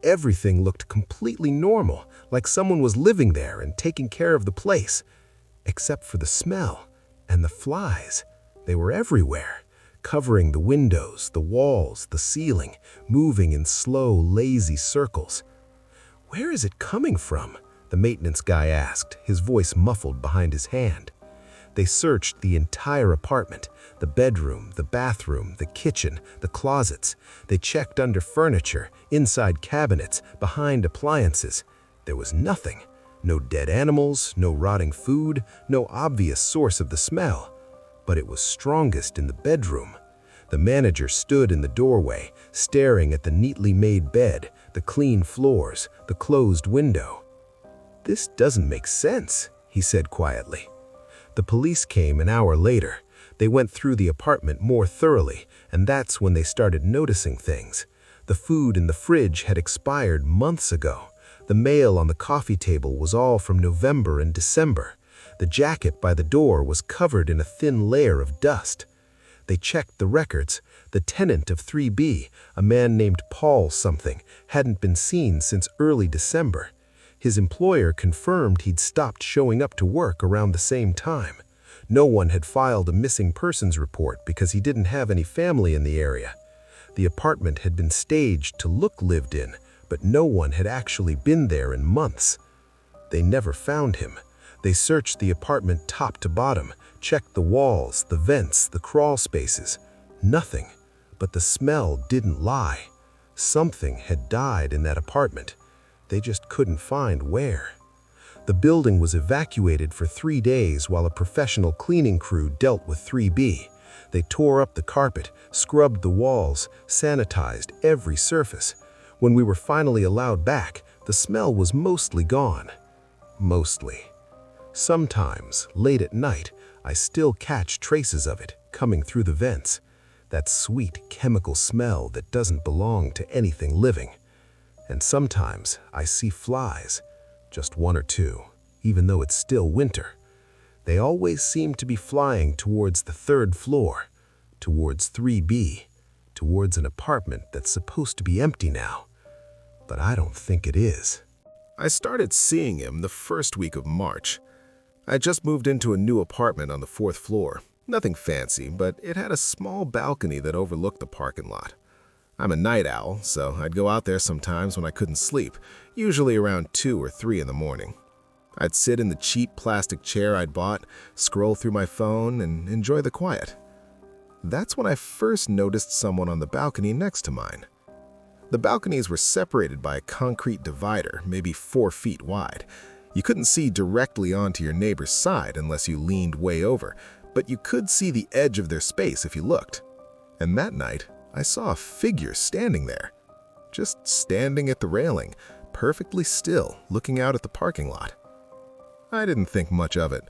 Everything looked completely normal, like someone was living there and taking care of the place. Except for the smell and the flies. They were everywhere, covering the windows, the walls, the ceiling, moving in slow, lazy circles. "Where is it coming from?" the maintenance guy asked, his voice muffled behind his hand. They searched the entire apartment, the bedroom, the bathroom, the kitchen, the closets. They checked under furniture, inside cabinets, behind appliances. There was nothing. No dead animals, no rotting food, no obvious source of the smell. But it was strongest in the bedroom. The manager stood in the doorway, staring at the neatly made bed, the clean floors, the closed window. "This doesn't make sense," he said quietly. The police came an hour later. They went through the apartment more thoroughly, and that's when they started noticing things. The food in the fridge had expired months ago. The mail on the coffee table was all from November and December. The jacket by the door was covered in a thin layer of dust. They checked the records. The tenant of 3B, a man named Paul something, hadn't been seen since early December. His employer confirmed he'd stopped showing up to work around the same time. No one had filed a missing persons report because he didn't have any family in the area. The apartment had been staged to look lived in, but no one had actually been there in months. They never found him. They searched the apartment top to bottom, checked the walls, the vents, the crawl spaces. Nothing, but the smell didn't lie. Something had died in that apartment. They just couldn't find where. The building was evacuated for 3 days while a professional cleaning crew dealt with 3B. They tore up the carpet, scrubbed the walls, sanitized every surface. When we were finally allowed back, the smell was mostly gone. Mostly. Sometimes, late at night, I still catch traces of it coming through the vents. That sweet chemical smell that doesn't belong to anything living. And sometimes I see flies, just 1 or 2, even though it's still winter. They always seem to be flying towards the 3rd floor, towards 3B, towards an apartment that's supposed to be empty now. But I don't think it is. I started seeing him the first week of March. I just moved into a new apartment on the 4th floor. Nothing fancy, but it had a small balcony that overlooked the parking lot. I'm a night owl, so I'd go out there sometimes when I couldn't sleep, usually around 2 or 3 in the morning. I'd sit in the cheap plastic chair I'd bought, scroll through my phone, and enjoy the quiet. That's when I first noticed someone on the balcony next to mine. The balconies were separated by a concrete divider, maybe 4 feet wide. You couldn't see directly onto your neighbor's side unless you leaned way over, but you could see the edge of their space if you looked. And that night, I saw a figure standing there, just standing at the railing, perfectly still, looking out at the parking lot. I didn't think much of it.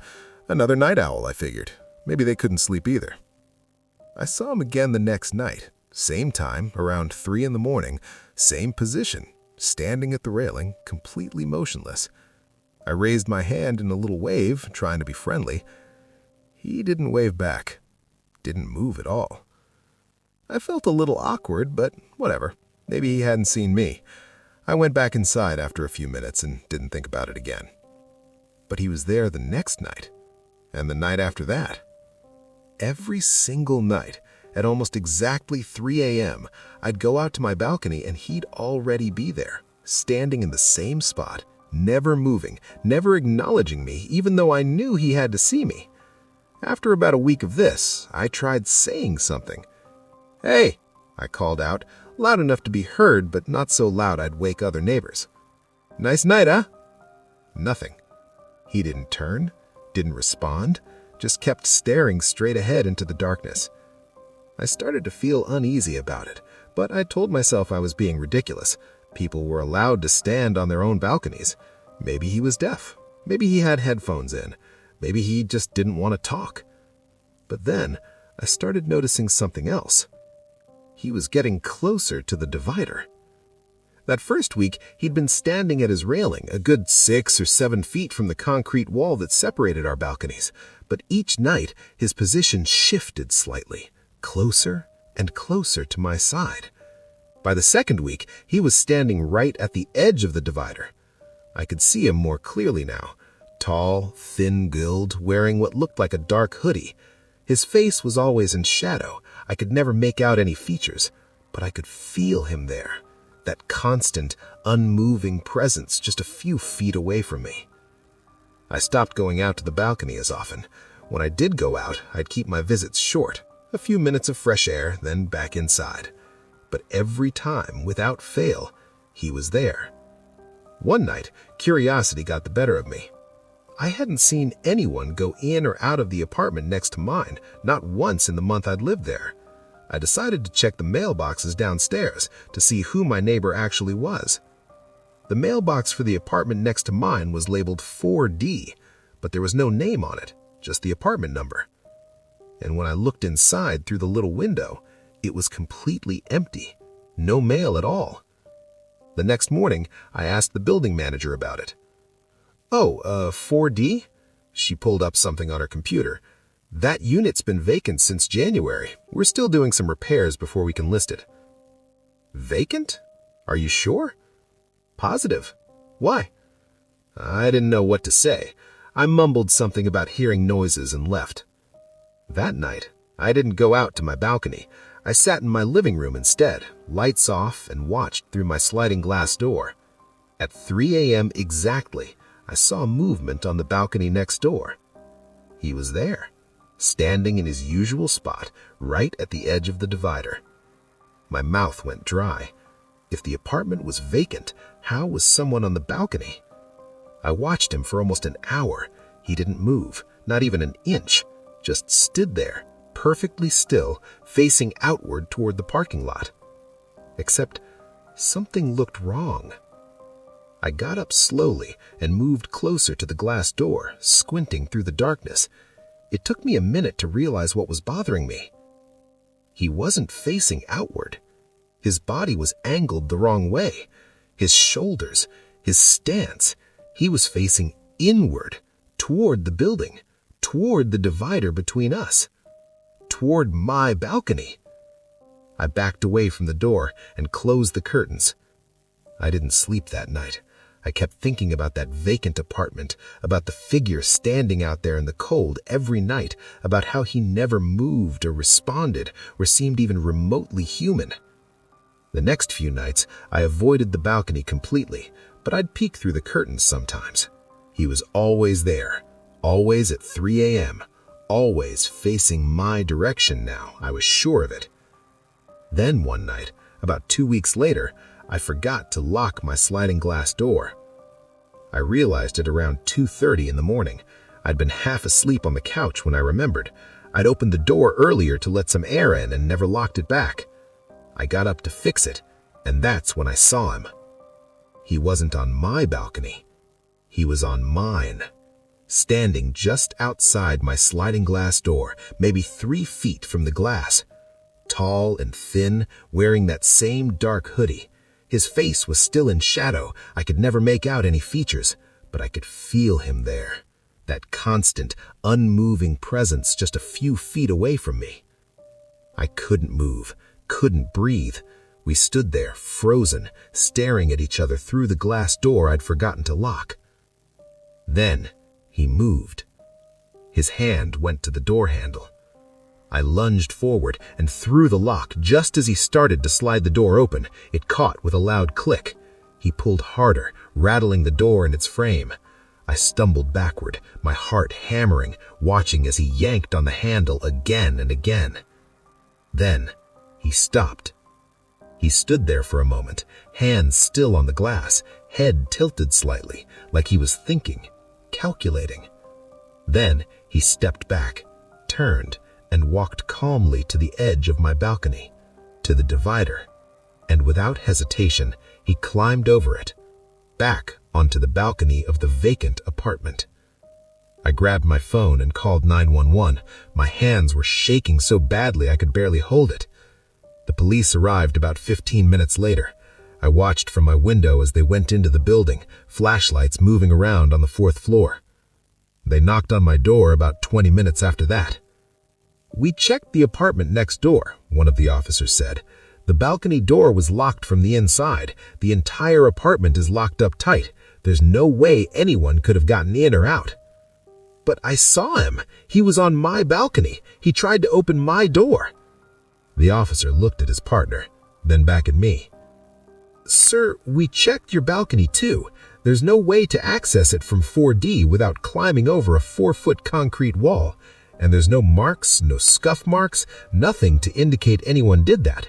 Another night owl, I figured. Maybe they couldn't sleep either. I saw him again the next night, same time, around 3 in the morning, same position, standing at the railing, completely motionless. I raised my hand in a little wave, trying to be friendly. He didn't wave back, didn't move at all. I felt a little awkward, but whatever. Maybe he hadn't seen me. I went back inside after a few minutes and didn't think about it again. But he was there the next night, and the night after that. Every single night, at almost exactly 3 a.m., I'd go out to my balcony and he'd already be there, standing in the same spot, never moving, never acknowledging me, even though I knew he had to see me. After about a week of this, I tried saying something. "Hey," I called out, loud enough to be heard, but not so loud I'd wake other neighbors. "Nice night, huh?" Nothing. He didn't turn, didn't respond, just kept staring straight ahead into the darkness. I started to feel uneasy about it, but I told myself I was being ridiculous. People were allowed to stand on their own balconies. Maybe he was deaf. Maybe he had headphones in. Maybe he just didn't want to talk. But then I started noticing something else. He was getting closer to the divider. That first week, he'd been standing at his railing, a good 6 or 7 feet from the concrete wall that separated our balconies. But each night, his position shifted slightly, closer and closer to my side. By the second week, he was standing right at the edge of the divider. I could see him more clearly now. Tall, thin-built, wearing what looked like a dark hoodie. His face was always in shadow. I could never make out any features, but I could feel him there. That constant, unmoving presence just a few feet away from me. I stopped going out to the balcony as often. When I did go out, I'd keep my visits short. A few minutes of fresh air, then back inside. But every time, without fail, he was there. One night, curiosity got the better of me. I hadn't seen anyone go in or out of the apartment next to mine, not once in the month I'd lived there. I decided to check the mailboxes downstairs to see who my neighbor actually was. The mailbox for the apartment next to mine was labeled 4D, but there was no name on it, just the apartment number. And when I looked inside through the little window, it was completely empty, no mail at all. The next morning, I asked the building manager about it. "Oh, 4D? She pulled up something on her computer. "That unit's been vacant since January. We're still doing some repairs before we can list it." "Vacant? Are you sure?" "Positive. Why?" I didn't know what to say. I mumbled something about hearing noises and left. That night, I didn't go out to my balcony. I sat in my living room instead, lights off, and watched through my sliding glass door. At 3 a.m. exactly, I saw movement on the balcony next door. He was there, standing in his usual spot, right at the edge of the divider. My mouth went dry. If the apartment was vacant, how was someone on the balcony? I watched him for almost an hour. He didn't move, not even an inch, just stood there, perfectly still, facing outward toward the parking lot. Except something looked wrong. I got up slowly and moved closer to the glass door, squinting through the darkness. It took me a minute to realize what was bothering me. He wasn't facing outward. His body was angled the wrong way. His shoulders, his stance, he was facing inward, toward the building, toward the divider between us, toward my balcony. I backed away from the door and closed the curtains. I didn't sleep that night. I kept thinking about that vacant apartment, about the figure standing out there in the cold every night, about how he never moved or responded or seemed even remotely human. The next few nights, I avoided the balcony completely, but I'd peek through the curtains sometimes. He was always there, always at 3 a.m., always facing my direction now, I was sure of it. Then one night, about 2 weeks later, I forgot to lock my sliding glass door. I realized it around 2:30 in the morning. I'd been half asleep on the couch when I remembered. I'd opened the door earlier to let some air in and never locked it back. I got up to fix it, and that's when I saw him. He wasn't on my balcony. He was on mine, standing just outside my sliding glass door, maybe 3 feet from the glass. Tall and thin, wearing that same dark hoodie. His face was still in shadow. I could never make out any features, but I could feel him there. That constant, unmoving presence just a few feet away from me. I couldn't move, couldn't breathe. We stood there, frozen, staring at each other through the glass door I'd forgotten to lock. Then he moved. His hand went to the door handle. I lunged forward and threw the lock just as he started to slide the door open. It caught with a loud click. He pulled harder, rattling the door in its frame. I stumbled backward, my heart hammering, watching as he yanked on the handle again and again. Then he stopped. He stood there for a moment, hands still on the glass, head tilted slightly, like he was thinking, calculating. Then he stepped back, turned, and walked calmly to the edge of my balcony, to the divider, and without hesitation, he climbed over it, back onto the balcony of the vacant apartment. I grabbed my phone and called 911. My hands were shaking so badly I could barely hold it. The police arrived about 15 minutes later. I watched from my window as they went into the building, flashlights moving around on the 4th floor. They knocked on my door about 20 minutes after that. "We checked the apartment next door," one of the officers said. "The balcony door was locked from the inside. The entire apartment is locked up tight. There's no way anyone could have gotten in or out." "But I saw him. He was on my balcony. He tried to open my door." The officer looked at his partner, then back at me. "Sir, we checked your balcony too. There's no way to access it from 4D without climbing over a 4-foot concrete wall. And there's no marks, no scuff marks, nothing to indicate anyone did that."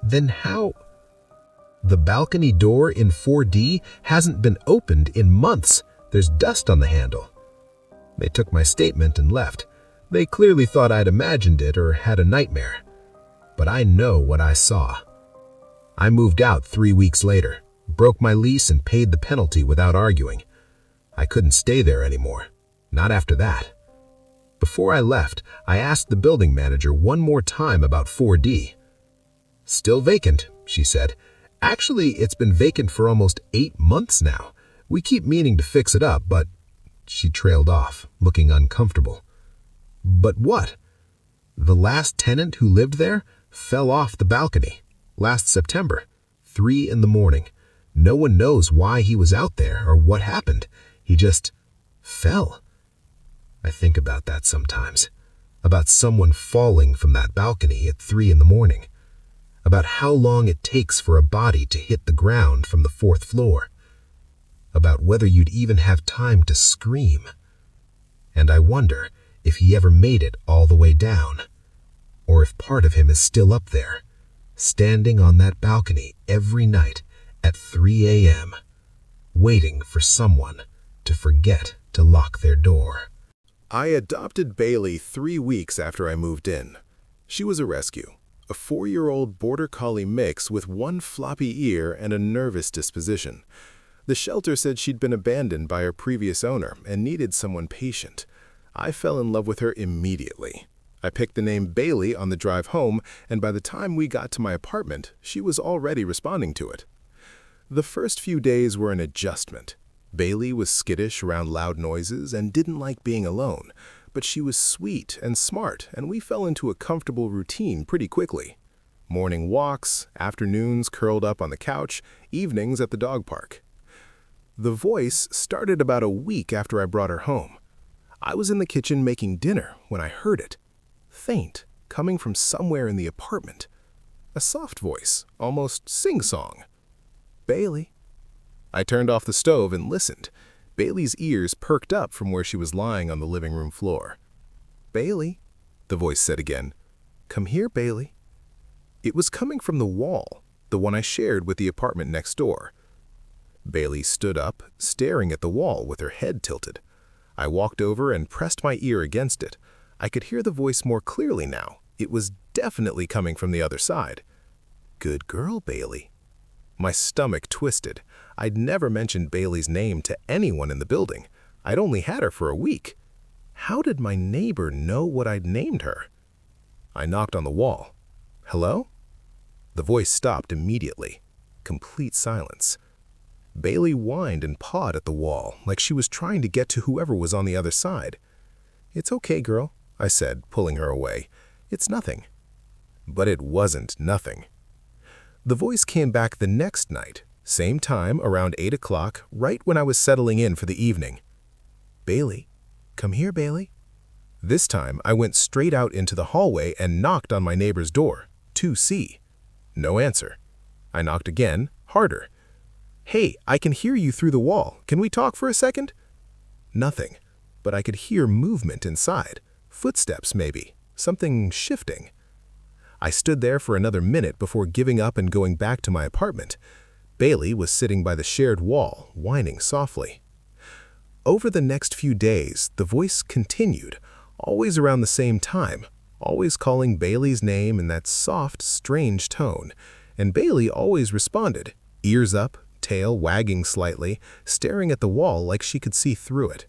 "Then how?" "The balcony door in 4D hasn't been opened in months. There's dust on the handle." They took my statement and left. They clearly thought I'd imagined it or had a nightmare. But I know what I saw. I moved out 3 weeks later, broke my lease and paid the penalty without arguing. I couldn't stay there anymore. Not after that. Before I left, I asked the building manager one more time about 4D. "Still vacant," she said. "Actually, it's been vacant for almost 8 months now. We keep meaning to fix it up, but..." She trailed off, looking uncomfortable. "But what?" "The last tenant who lived there fell off the balcony. Last September, 3 in the morning. No one knows why he was out there or what happened. He just fell." I think about that sometimes, about someone falling from that balcony at 3 in the morning, about how long it takes for a body to hit the ground from the 4th floor. about whether you'd even have time to scream. And I wonder if he ever made it all the way down, or if part of him is still up there, standing on that balcony every night at 3 a.m., waiting for someone to forget to lock their door. I adopted Bailey 3 weeks after I moved in. She was a rescue, a 4-year-old border collie mix with one floppy ear and a nervous disposition. The shelter said she'd been abandoned by her previous owner and needed someone patient. I fell in love with her immediately. I picked the name Bailey on the drive home, and by the time we got to my apartment, she was already responding to it. The first few days were an adjustment. Bailey was skittish around loud noises and didn't like being alone, but she was sweet and smart, and we fell into a comfortable routine pretty quickly. Morning walks, afternoons curled up on the couch, evenings at the dog park. The voice started about a week after I brought her home. I was in the kitchen making dinner when I heard it. Faint, coming from somewhere in the apartment. A soft voice, almost sing-song. Bailey. I turned off the stove and listened. Bailey's ears perked up from where she was lying on the living room floor. Bailey, the voice said again. Come here, Bailey. It was coming from the wall, the one I shared with the apartment next door. Bailey stood up, staring at the wall with her head tilted. I walked over and pressed my ear against it. I could hear the voice more clearly now. It was definitely coming from the other side. Good girl, Bailey. My stomach twisted. I'd never mentioned Bailey's name to anyone in the building. I'd only had her for a week. How did my neighbor know what I'd named her? I knocked on the wall. Hello? The voice stopped immediately. Complete silence. Bailey whined and pawed at the wall, like she was trying to get to whoever was on the other side. It's okay, girl, I said, pulling her away. It's nothing. But it wasn't nothing. The voice came back the next night, same time, around 8 o'clock, right when I was settling in for the evening. Bailey, come here, Bailey. This time, I went straight out into the hallway and knocked on my neighbor's door, 2C. No answer. I knocked again, harder. Hey, I can hear you through the wall. Can we talk for a second? Nothing, but I could hear movement inside. Footsteps, maybe. Something shifting. I stood there for another minute before giving up and going back to my apartment. Bailey was sitting by the shared wall, whining softly. Over the next few days, the voice continued, always around the same time, always calling Bailey's name in that soft, strange tone, and Bailey always responded, ears up, tail wagging slightly, staring at the wall like she could see through it.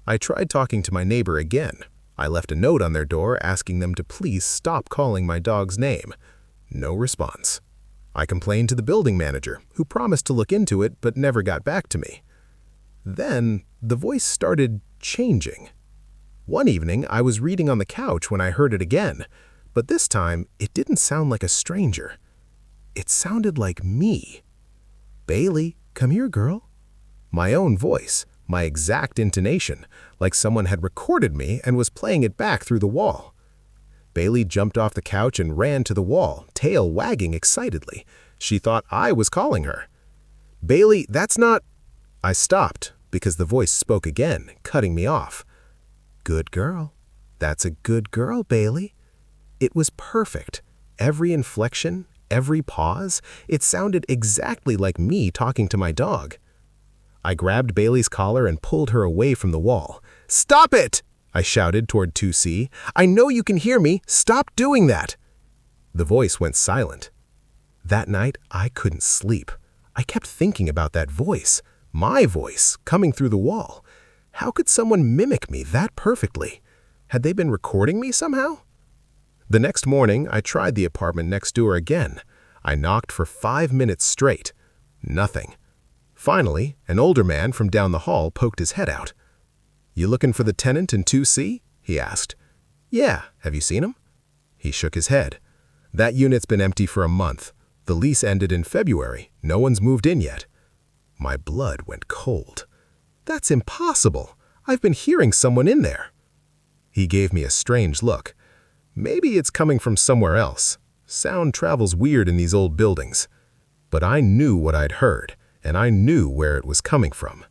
I tried talking to my neighbor again. I left a note on their door asking them to please stop calling my dog's name. No response. I complained to the building manager, who promised to look into it but never got back to me. Then, the voice started changing. One evening, I was reading on the couch when I heard it again, but this time, it didn't sound like a stranger. It sounded like me. Bailey, come here, girl. My own voice, my exact intonation, like someone had recorded me and was playing it back through the wall. Bailey jumped off the couch and ran to the wall, tail wagging excitedly. She thought I was calling her. Bailey, that's not... I stopped because the voice spoke again, cutting me off. Good girl. That's a good girl, Bailey. It was perfect. Every inflection, every pause, it sounded exactly like me talking to my dog. I grabbed Bailey's collar and pulled her away from the wall. Stop it! I shouted toward 2C. I know you can hear me. Stop doing that. The voice went silent. That night, I couldn't sleep. I kept thinking about that voice, my voice, coming through the wall. How could someone mimic me that perfectly? Had they been recording me somehow? The next morning, I tried the apartment next door again. I knocked for 5 minutes straight. Nothing. Finally, an older man from down the hall poked his head out. You looking for the tenant in 2C? He asked. Yeah, have you seen him? He shook his head. That unit's been empty for a month. The lease ended in February. No one's moved in yet. My blood went cold. That's impossible. I've been hearing someone in there. He gave me a strange look. Maybe it's coming from somewhere else. Sound travels weird in these old buildings. But I knew what I'd heard, and I knew where it was coming from.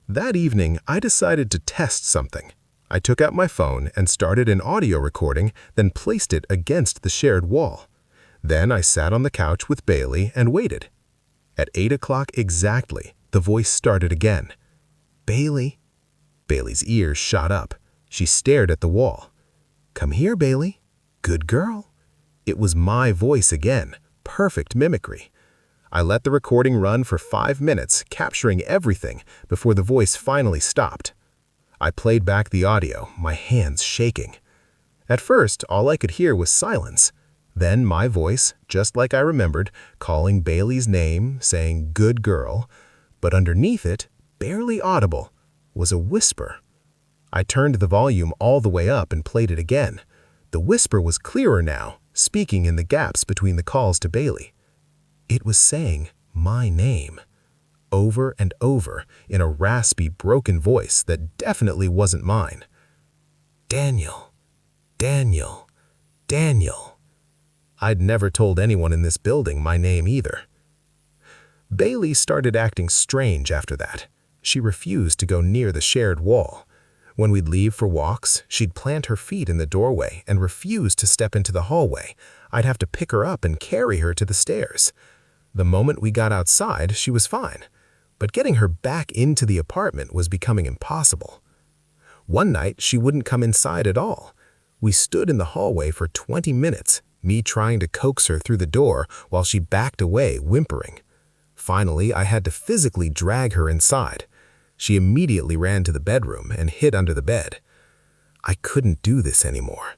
That evening, I decided to test something. I took out my phone and started an audio recording, then placed it against the shared wall. Then I sat on the couch with Bailey and waited. At 8 o'clock exactly, the voice started again. "Bailey." Bailey's ears shot up. She stared at the wall. "Come here, Bailey. Good girl." It was my voice again, perfect mimicry. I let the recording run for 5 minutes, capturing everything before the voice finally stopped. I played back the audio, my hands shaking. At first, all I could hear was silence. Then my voice, just like I remembered, calling Bailey's name, saying "good girl," but underneath it, barely audible, was a whisper. I turned the volume all the way up and played it again. The whisper was clearer now, speaking in the gaps between the calls to Bailey. It was saying my name, over and over, in a raspy, broken voice that definitely wasn't mine. "Daniel, Daniel, Daniel." I'd never told anyone in this building my name either. Bailey started acting strange after that. She refused to go near the shared wall. When we'd leave for walks, she'd plant her feet in the doorway and refuse to step into the hallway. I'd have to pick her up and carry her to the stairs. The moment we got outside, she was fine, but getting her back into the apartment was becoming impossible. One night, she wouldn't come inside at all. We stood in the hallway for 20 minutes, me trying to coax her through the door while she backed away, whimpering. Finally, I had to physically drag her inside. She immediately ran to the bedroom and hid under the bed. I couldn't do this anymore.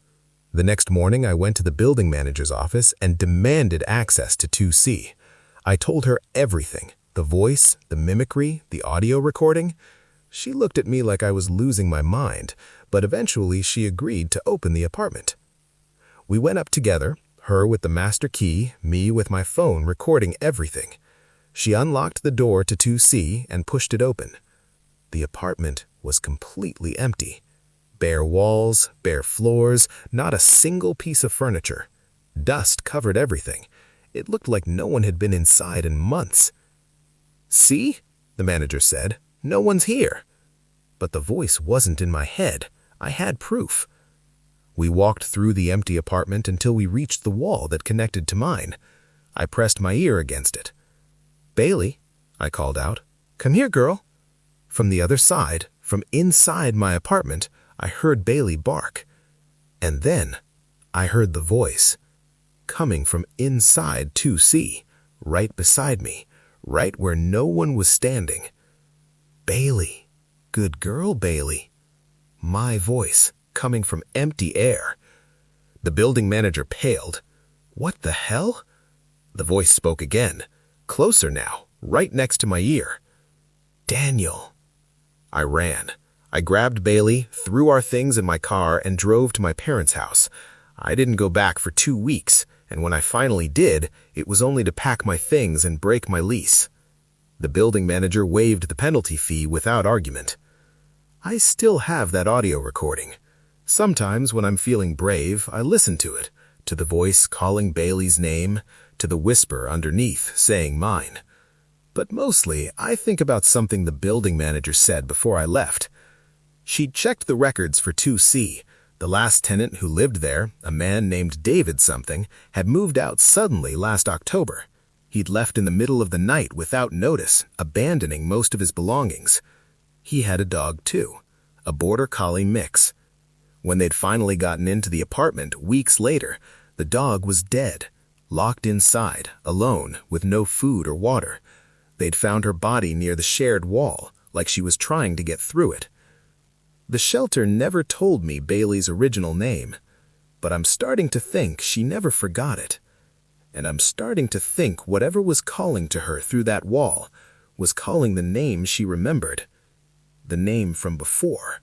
The next morning, I went to the building manager's office and demanded access to 2C. I told her everything, the voice, the mimicry, the audio recording. She looked at me like I was losing my mind, but eventually she agreed to open the apartment. We went up together, her with the master key, me with my phone recording everything. She unlocked the door to 2C and pushed it open. The apartment was completely empty. Bare walls, bare floors, not a single piece of furniture. Dust covered everything. It looked like no one had been inside in months. "See?" the manager said. "No one's here." But the voice wasn't in my head. I had proof. We walked through the empty apartment until we reached the wall that connected to mine. I pressed my ear against it. "Bailey," I called out. "Come here, girl." From the other side, from inside my apartment, I heard Bailey bark. And then I heard the voice, coming from inside 2C, right beside me, right where no one was standing. "Bailey, good girl, Bailey." My voice, coming from empty air. The building manager paled. "What the hell?" The voice spoke again, closer now, right next to my ear. "Daniel." I ran. I grabbed Bailey, threw our things in my car, and drove to my parents' house. I didn't go back for 2 weeks, and when I finally did, it was only to pack my things and break my lease. The building manager waived the penalty fee without argument. I still have that audio recording. Sometimes when I'm feeling brave, I listen to it, to the voice calling Bailey's name, to the whisper underneath saying mine. But mostly, I think about something the building manager said before I left. She'd checked the records for 2C. The last tenant who lived there, a man named David something, had moved out suddenly last October. He'd left in the middle of the night without notice, abandoning most of his belongings. He had a dog too, a border collie mix. When they'd finally gotten into the apartment weeks later, the dog was dead, locked inside, alone, with no food or water. They'd found her body near the shared wall, like she was trying to get through it. The shelter never told me Bailey's original name, but I'm starting to think she never forgot it. And I'm starting to think whatever was calling to her through that wall was calling the name she remembered. The name from before,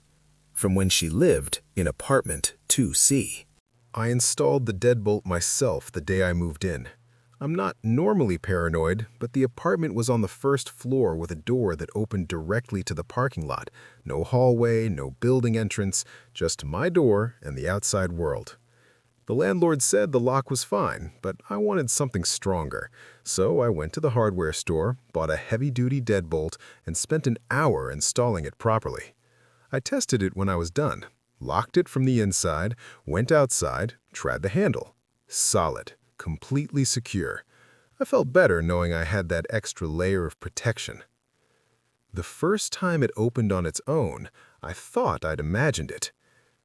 from when she lived in apartment 2C. I installed the deadbolt myself the day I moved in. I'm not normally paranoid, but the apartment was on the first floor with a door that opened directly to the parking lot. No hallway, no building entrance, just my door and the outside world. The landlord said the lock was fine, but I wanted something stronger. So I went to the hardware store, bought a heavy-duty deadbolt, and spent an hour installing it properly. I tested it when I was done, locked it from the inside, went outside, tried the handle. Solid, completely secure. I felt better knowing I had that extra layer of protection. The first time it opened on its own, I thought I'd imagined it.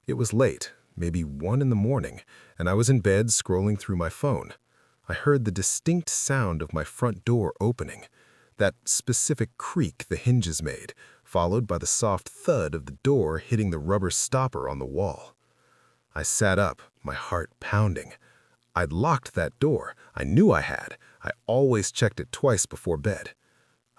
It was late, maybe 1 in the morning, and I was in bed scrolling through my phone. I heard the distinct sound of my front door opening, that specific creak the hinges made, followed by the soft thud of the door hitting the rubber stopper on the wall. I sat up, my heart pounding. I'd locked that door. I knew I had. I always checked it twice before bed.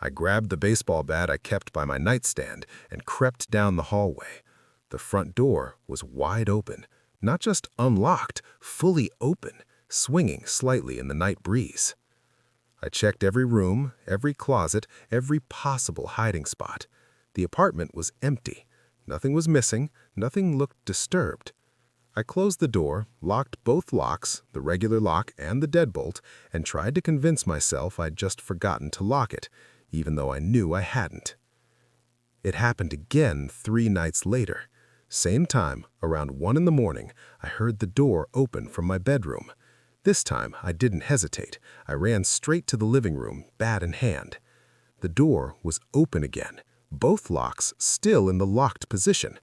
I grabbed the baseball bat I kept by my nightstand and crept down the hallway. The front door was wide open, not just unlocked, fully open, swinging slightly in the night breeze. I checked every room, every closet, every possible hiding spot. The apartment was empty. Nothing was missing, nothing looked disturbed. I closed the door, locked both locks, the regular lock and the deadbolt, and tried to convince myself I'd just forgotten to lock it, even though I knew I hadn't. It happened again 3 nights later. Same time, around 1 in the morning, I heard the door open from my bedroom. This time, I didn't hesitate. I ran straight to the living room, bat in hand. The door was open again, both locks still in the locked position.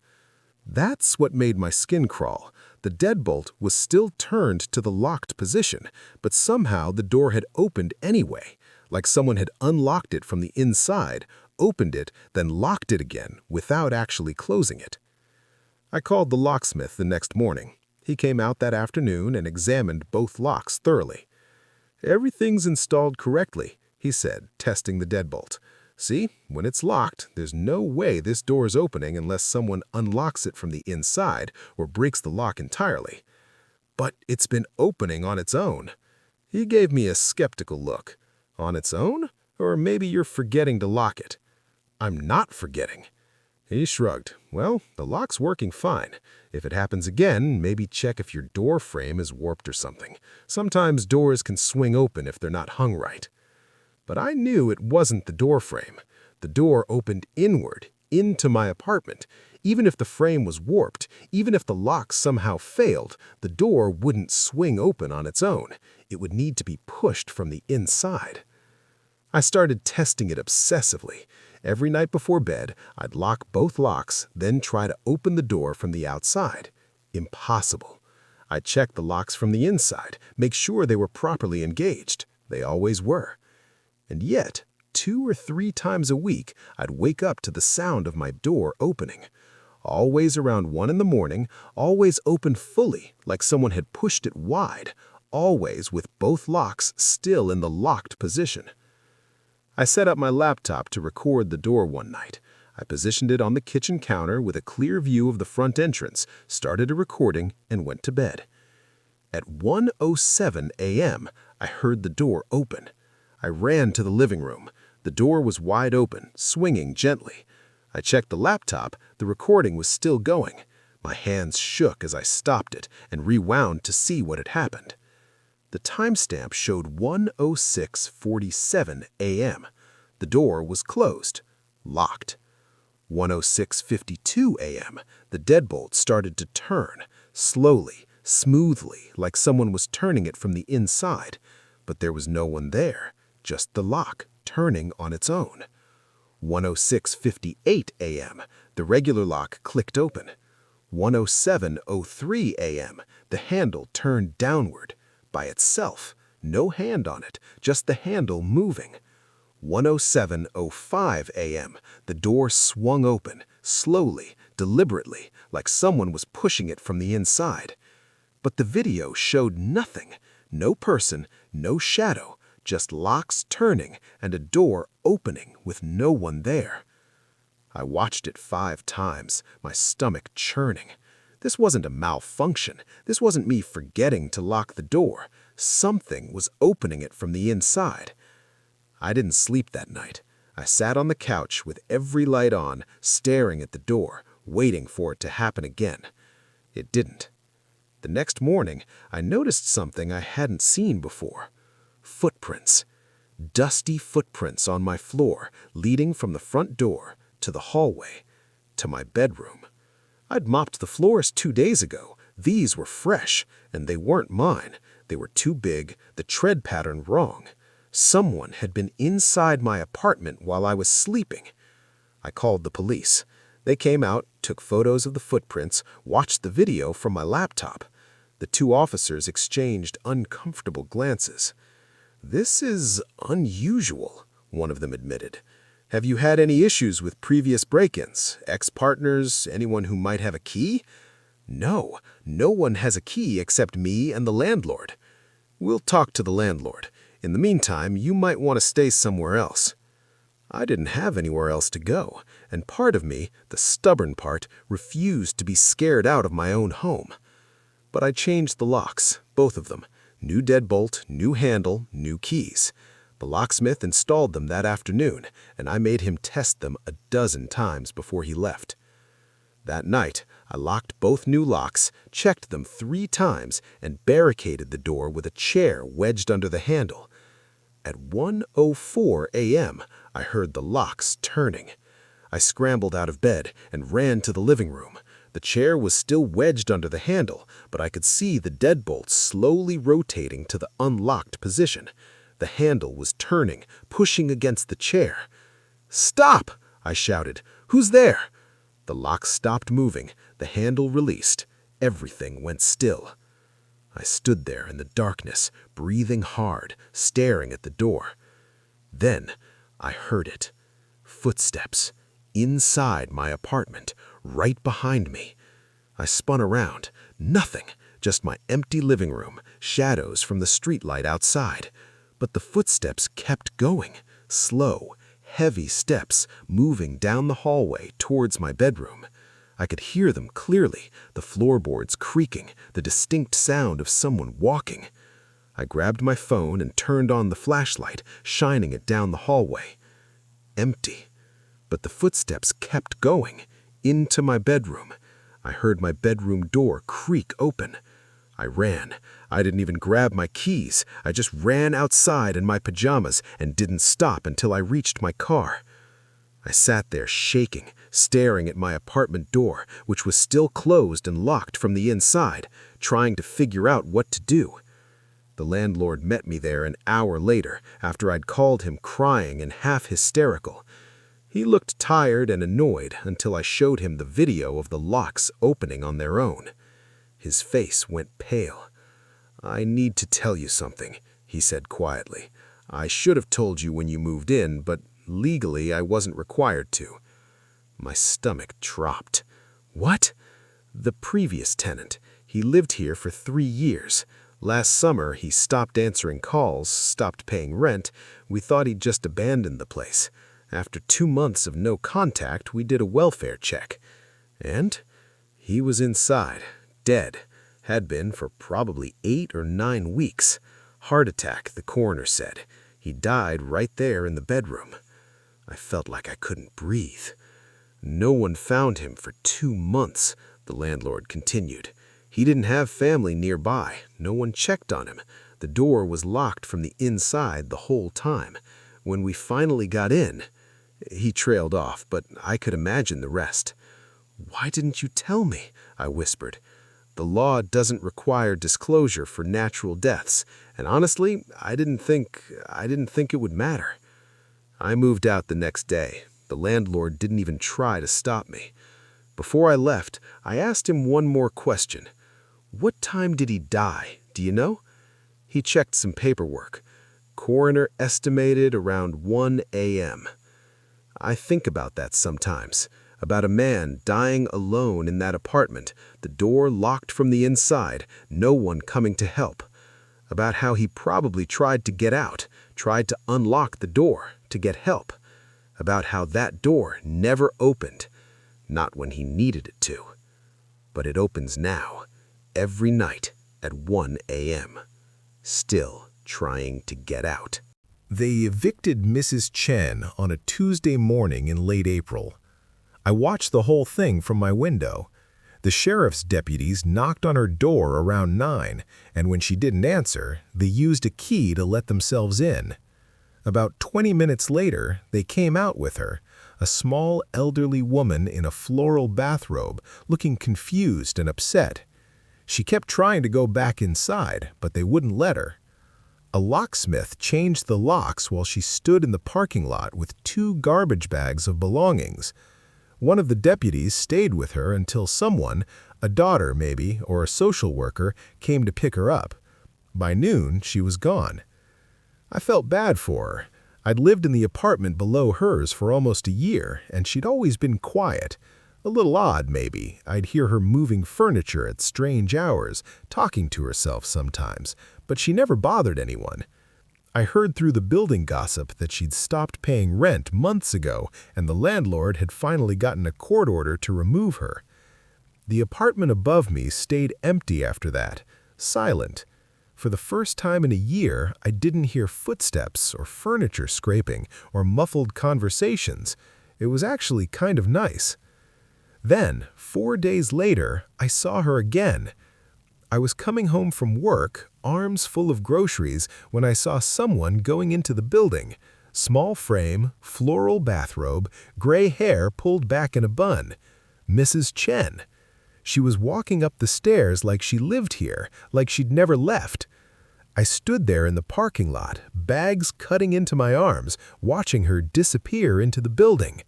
That's what made my skin crawl. The deadbolt was still turned to the locked position, but somehow the door had opened anyway, like someone had unlocked it from the inside, opened it, then locked it again without actually closing it. I called the locksmith the next morning. He came out that afternoon and examined both locks thoroughly. "Everything's installed correctly," he said, testing the deadbolt. "See, when it's locked, there's no way this door is opening unless someone unlocks it from the inside or breaks the lock entirely. But it's been opening on its own." He gave me a skeptical look. "On its own? Or maybe you're forgetting to lock it." "I'm not forgetting." He shrugged. "Well, the lock's working fine. If it happens again, maybe check if your door frame is warped or something. Sometimes doors can swing open if they're not hung right." But I knew it wasn't the door frame. The door opened inward, into my apartment. Even if the frame was warped, even if the lock somehow failed, the door wouldn't swing open on its own. It would need to be pushed from the inside. I started testing it obsessively. Every night before bed, I'd lock both locks, then try to open the door from the outside. Impossible. I'd check the locks from the inside, make sure they were properly engaged. They always were. And yet, 2 or 3 times a week, I'd wake up to the sound of my door opening. Always around 1 in the morning, always open fully, like someone had pushed it wide, always with both locks still in the locked position. I set up my laptop to record the door one night. I positioned it on the kitchen counter with a clear view of the front entrance, started a recording, and went to bed. At 1:07 a.m., I heard the door open. I ran to the living room. The door was wide open, swinging gently. I checked the laptop. The recording was still going. My hands shook as I stopped it and rewound to see what had happened. The timestamp showed 1:06:47 a.m. The door was closed, locked. 1:06:52 a.m., the deadbolt started to turn, slowly, smoothly, like someone was turning it from the inside. But there was no one there. Just the lock, turning on its own. 1:06:58 a.m., the regular lock clicked open. 1:07:03 a.m., the handle turned downward, by itself, no hand on it, just the handle moving. 1:07:05 a.m., the door swung open, slowly, deliberately, like someone was pushing it from the inside. But the video showed nothing, no person, no shadow, just locks turning and a door opening with no one there. I watched it 5 times, my stomach churning. This wasn't a malfunction. This wasn't me forgetting to lock the door. Something was opening it from the inside. I didn't sleep that night. I sat on the couch with every light on, staring at the door, waiting for it to happen again. It didn't. The next morning, I noticed something I hadn't seen before. Footprints. Dusty footprints on my floor, leading from the front door to the hallway to my bedroom. I'd mopped the floors 2 days ago. These were fresh, and they weren't mine. They were too big, the tread pattern wrong. Someone had been inside my apartment while I was sleeping. I called the police. They came out, took photos of the footprints, watched the video from my laptop. The 2 officers exchanged uncomfortable glances. "This is unusual," one of them admitted. "Have you had any issues with previous break-ins? Ex-partners? Anyone who might have a key?" "No, no one has a key except me and the landlord." "We'll talk to the landlord. In the meantime, you might want to stay somewhere else." I didn't have anywhere else to go, and part of me, the stubborn part, refused to be scared out of my own home. But I changed the locks, both of them. New deadbolt, new handle, new keys. The locksmith installed them that afternoon, and I made him test them a dozen times before he left. That night, I locked both new locks, checked them 3 times, and barricaded the door with a chair wedged under the handle. At 1:04 a.m., I heard the locks turning. I scrambled out of bed and ran to the living room. The chair was still wedged under the handle, but I could see the deadbolt slowly rotating to the unlocked position. The handle was turning, pushing against the chair. "Stop!" I shouted. "Who's there?" The lock stopped moving. The handle released. Everything went still. I stood there in the darkness, breathing hard, staring at the door. Then I heard it. Footsteps. Inside my apartment, right behind me. I spun around. Nothing. Just my empty living room, shadows from the streetlight outside. But the footsteps kept going. Slow, heavy steps moving down the hallway towards my bedroom. I could hear them clearly, the floorboards creaking, the distinct sound of someone walking. I grabbed my phone and turned on the flashlight, shining it down the hallway. Empty. But the footsteps kept going, into my bedroom. I heard my bedroom door creak open. I ran. I didn't even grab my keys. I just ran outside in my pajamas and didn't stop until I reached my car. I sat there shaking, staring at my apartment door, which was still closed and locked from the inside, trying to figure out what to do. The landlord met me there an hour later, after I'd called him crying and half hysterical. He looked tired and annoyed until I showed him the video of the locks opening on their own. His face went pale. "I need to tell you something," he said quietly. "I should have told you when you moved in, but legally I wasn't required to." My stomach dropped. "What?" "The previous tenant. He lived here for 3 years. Last summer, he stopped answering calls, stopped paying rent. We thought he'd just abandoned the place. After 2 months of no contact, we did a welfare check. And he was inside, dead. Had been for probably 8 or 9 weeks. Heart attack, the coroner said. He died right there in the bedroom." I felt like I couldn't breathe. "No one found him for 2 months, the landlord continued. He didn't have family nearby. No one checked on him. The door was locked from the inside the whole time. When we finally got in..." He trailed off, but I could imagine the rest. "Why didn't you tell me?" I whispered. "The law doesn't require disclosure for natural deaths, and honestly, I didn't think it would matter." I moved out the next day. The landlord didn't even try to stop me. Before I left, I asked him one more question. "What time did he die? Do you know?" He checked some paperwork. Coroner estimated around 1 a.m. I think about that sometimes, about a man dying alone in that apartment, the door locked from the inside, no one coming to help. About how he probably tried to get out, tried to unlock the door, to get help. About how that door never opened, not when he needed it to. But it opens now, every night at 1 a.m., still trying to get out. They evicted Mrs. Chen on a Tuesday morning in late April. I watched the whole thing from my window. The sheriff's deputies knocked on her door around 9, and when she didn't answer, they used a key to let themselves in. About 20 minutes later, they came out with her, a small elderly woman in a floral bathrobe, looking confused and upset. She kept trying to go back inside, but they wouldn't let her. A locksmith changed the locks while she stood in the parking lot with 2 garbage bags of belongings. One of the deputies stayed with her until someone, a daughter maybe, or a social worker, came to pick her up. By noon, she was gone. I felt bad for her. I'd lived in the apartment below hers for almost a year, and she'd always been quiet. A little odd, maybe. I'd hear her moving furniture at strange hours, talking to herself sometimes, but she never bothered anyone. I heard through the building gossip that she'd stopped paying rent months ago, and the landlord had finally gotten a court order to remove her. The apartment above me stayed empty after that, silent. For the first time in a year, I didn't hear footsteps or furniture scraping or muffled conversations. It was actually kind of nice. Then, 4 days later, I saw her again. I was coming home from work, arms full of groceries, when I saw someone going into the building. Small frame, floral bathrobe, gray hair pulled back in a bun. Mrs. Chen. She was walking up the stairs like she lived here, like she'd never left. I stood there in the parking lot, bags cutting into my arms, watching her disappear into the building.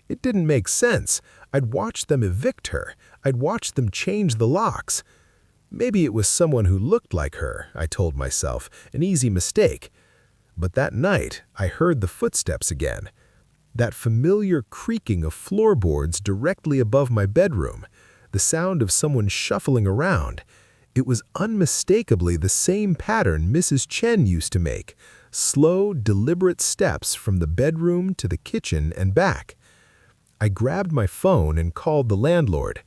It didn't make sense. I'd watched them evict her. I'd watched them change the locks. Maybe it was someone who looked like her, I told myself, an easy mistake. But that night, I heard the footsteps again. That familiar creaking of floorboards directly above my bedroom. The sound of someone shuffling around. It was unmistakably the same pattern Mrs. Chen used to make. Slow, deliberate steps from the bedroom to the kitchen and back. I grabbed my phone and called the landlord.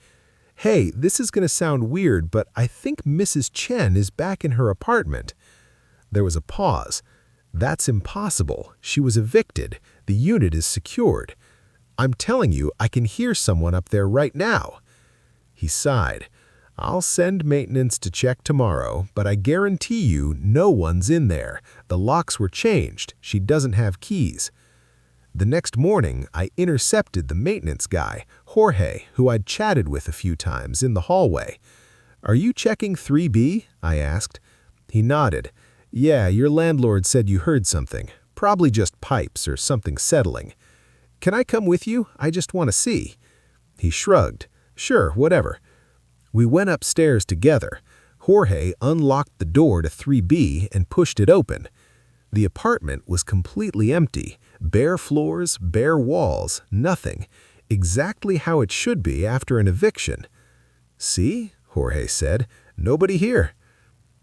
"Hey, this is going to sound weird, but I think Mrs. Chen is back in her apartment." There was a pause. "That's impossible. She was evicted. The unit is secured. I'm telling you, I can hear someone up there right now." He sighed. "I'll send maintenance to check tomorrow, but I guarantee you no one's in there. The locks were changed. She doesn't have keys." The next morning, I intercepted the maintenance guy, Jorge, who I'd chatted with a few times in the hallway. "Are you checking 3B?" I asked. He nodded. "Yeah, your landlord said you heard something. Probably just pipes or something settling." "Can I come with you? I just want to see." He shrugged. "Sure, whatever." We went upstairs together. Jorge unlocked the door to 3B and pushed it open. The apartment was completely empty. Bare floors, bare walls, nothing. Exactly how it should be after an eviction. "See?" Jorge said. "Nobody here."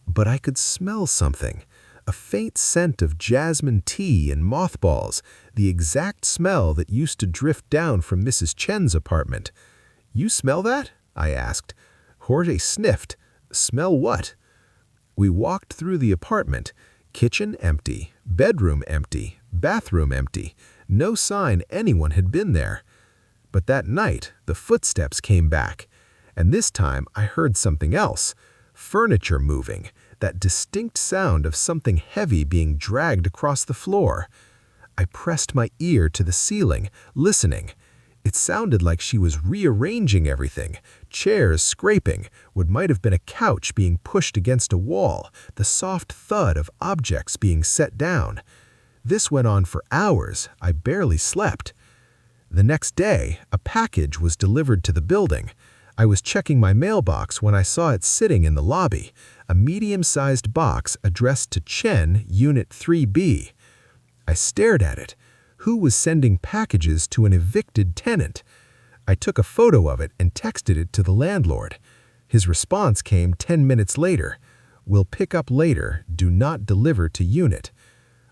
But I could smell something. A faint scent of jasmine tea and mothballs, the exact smell that used to drift down from Mrs. Chen's apartment. "You smell that?" I asked. Jorge sniffed. "Smell what?" We walked through the apartment. Kitchen empty, bedroom empty, bathroom empty. No sign anyone had been there. But that night, the footsteps came back. And this time, I heard something else. Furniture moving. That distinct sound of something heavy being dragged across the floor. I pressed my ear to the ceiling, listening. It sounded like she was rearranging everything, chairs scraping, what might have been a couch being pushed against a wall, the soft thud of objects being set down. This went on for hours. I barely slept. The next day, a package was delivered to the building. I was checking my mailbox when I saw it sitting in the lobby, a medium-sized box addressed to Chen, Unit 3B. I stared at it. Who was sending packages to an evicted tenant? I took a photo of it and texted it to the landlord. His response came 10 minutes later. "Will pick up later. Do not deliver to unit."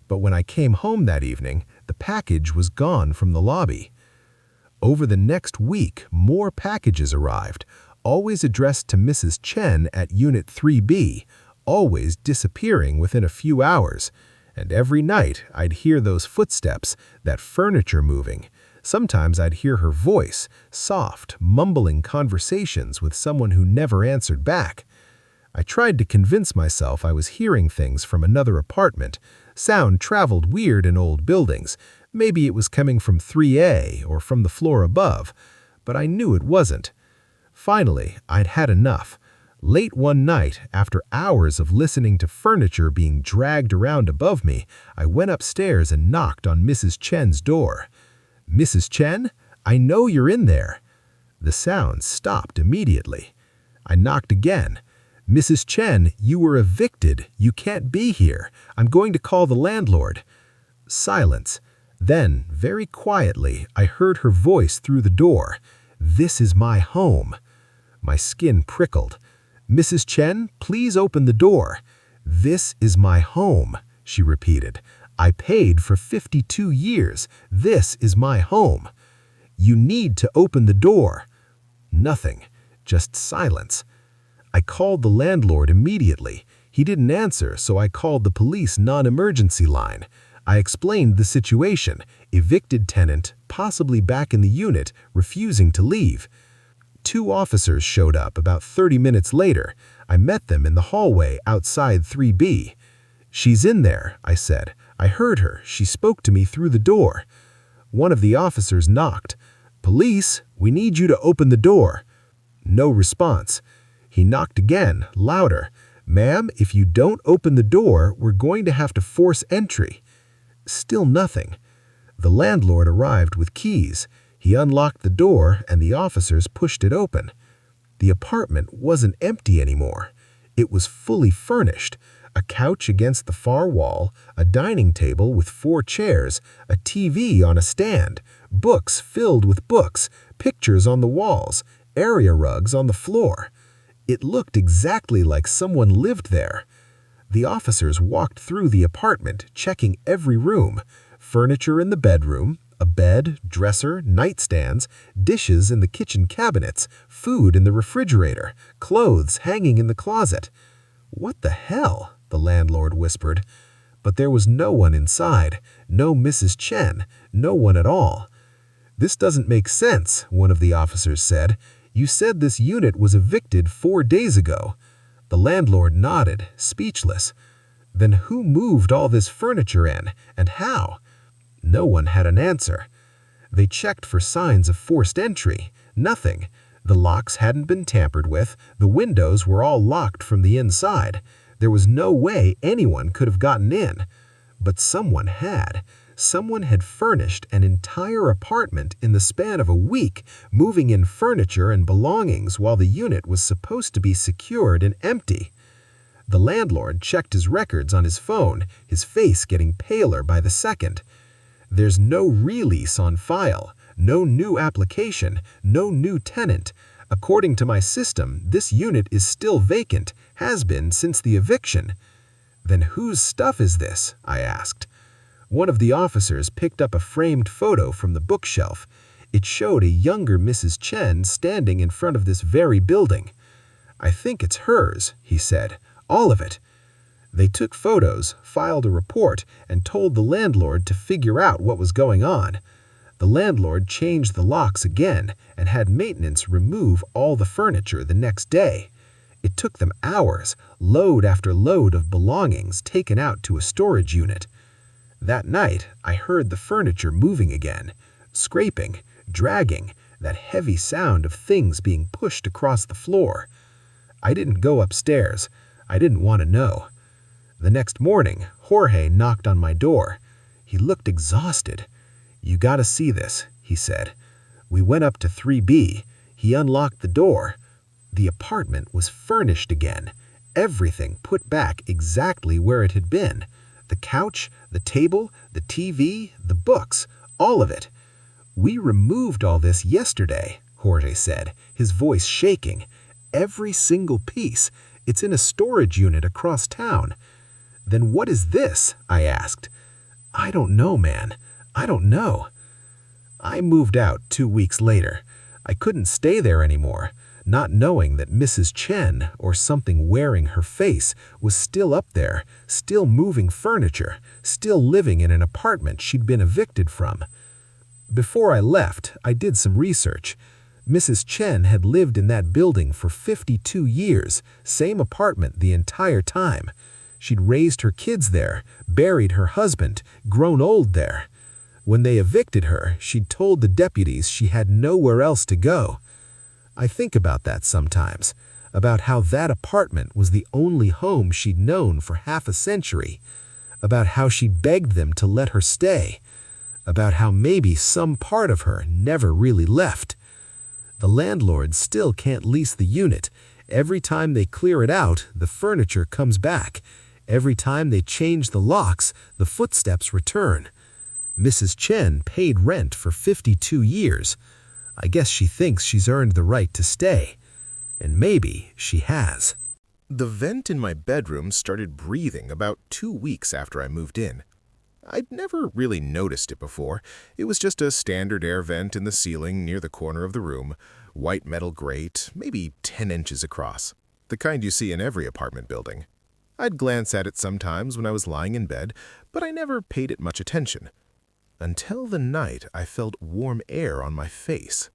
But when I came home that evening, the package was gone from the lobby. Over the next week, more packages arrived, always addressed to Mrs. Chen at Unit 3B, always disappearing within a few hours. And every night, I'd hear those footsteps, that furniture moving. Sometimes I'd hear her voice, soft, mumbling conversations with someone who never answered back. I tried to convince myself I was hearing things from another apartment. Sound traveled weird in old buildings. Maybe it was coming from 3A or from the floor above, but I knew it wasn't. Finally, I'd had enough. Late one night, after hours of listening to furniture being dragged around above me, I went upstairs and knocked on Mrs. Chen's door. "Mrs. Chen, I know you're in there." The sound stopped immediately. I knocked again. "Mrs. Chen, you were evicted. You can't be here. I'm going to call the landlord." Silence. Then, very quietly, I heard her voice through the door. "This is my home." My skin prickled. "Mrs. Chen, please open the door." "This is my home," she repeated. "I paid for 52 years. This is my home." "You need to open the door." Nothing, just silence. I called the landlord immediately. He didn't answer, so I called the police non-emergency line. I explained the situation: evicted tenant, possibly back in the unit, refusing to leave. 2 officers showed up about 30 minutes later. I met them in the hallway outside 3B. "She's in there," I said. "I heard her. She spoke to me through the door." One of the officers knocked. "Police, we need you to open the door." No response. He knocked again, louder. "Ma'am, if you don't open the door, we're going to have to force entry." Still nothing. The landlord arrived with keys. He unlocked the door and the officers pushed it open. The apartment wasn't empty anymore. It was fully furnished. A couch against the far wall, a dining table with 4 chairs, a TV on a stand, books filled with books, pictures on the walls, area rugs on the floor. It looked exactly like someone lived there. The officers walked through the apartment, checking every room. Furniture in the bedroom, a bed, dresser, nightstands, dishes in the kitchen cabinets, food in the refrigerator, clothes hanging in the closet. "What the hell?" the landlord whispered. But there was no one inside, no Mrs. Chen, no one at all. "This doesn't make sense," one of the officers said. "You said this unit was evicted 4 days ago." The landlord nodded, speechless. "Then who moved all this furniture in, and how?" No one had an answer. They checked for signs of forced entry. Nothing. The locks hadn't been tampered with. The windows were all locked from the inside. There was no way anyone could have gotten in. But someone had. Someone had furnished an entire apartment in the span of a week, moving in furniture and belongings while the unit was supposed to be secured and empty. The landlord checked his records on his phone, his face getting paler by the second. "There's no release on file, no new application, no new tenant. According to my system, this unit is still vacant, has been since the eviction." "Then whose stuff is this?" I asked. One of the officers picked up a framed photo from the bookshelf. It showed a younger Mrs. Chen standing in front of this very building. "I think it's hers," he said. "All of it." They took photos, filed a report, and told the landlord to figure out what was going on. The landlord changed the locks again and had maintenance remove all the furniture the next day. It took them hours, load after load of belongings taken out to a storage unit. That night, I heard the furniture moving again, scraping, dragging, that heavy sound of things being pushed across the floor. I didn't go upstairs. I didn't want to know. The next morning, Jorge knocked on my door. He looked exhausted. "You gotta see this," he said. We went up to 3B. He unlocked the door. The apartment was furnished again. Everything put back exactly where it had been. The couch, the table, the TV, the books, all of it. "We removed all this yesterday," Jorge said, his voice shaking. "Every single piece. It's in a storage unit across town." "Then what is this?" I asked. "I don't know, man. I don't know." I moved out 2 weeks later. I couldn't stay there anymore, not knowing that Mrs. Chen, or something wearing her face, was still up there, still moving furniture, still living in an apartment she'd been evicted from. Before I left, I did some research. Mrs. Chen had lived in that building for 52 years, same apartment the entire time. She'd raised her kids there, buried her husband, grown old there. When they evicted her, she'd told the deputies she had nowhere else to go. I think about that sometimes, about how that apartment was the only home she'd known for half a century, about how she'd begged them to let her stay, about how maybe some part of her never really left. The landlord still can't lease the unit. Every time they clear it out, the furniture comes back. Every time they change the locks, the footsteps return. Mrs. Chen paid rent for 52 years. I guess she thinks she's earned the right to stay. And maybe she has. The vent in my bedroom started breathing about 2 weeks after I moved in. I'd never really noticed it before. It was just a standard air vent in the ceiling near the corner of the room, white metal grate, maybe 10 inches across, the kind you see in every apartment building. I'd glance at it sometimes when I was lying in bed, but I never paid it much attention. Until the night I felt warm air on my face.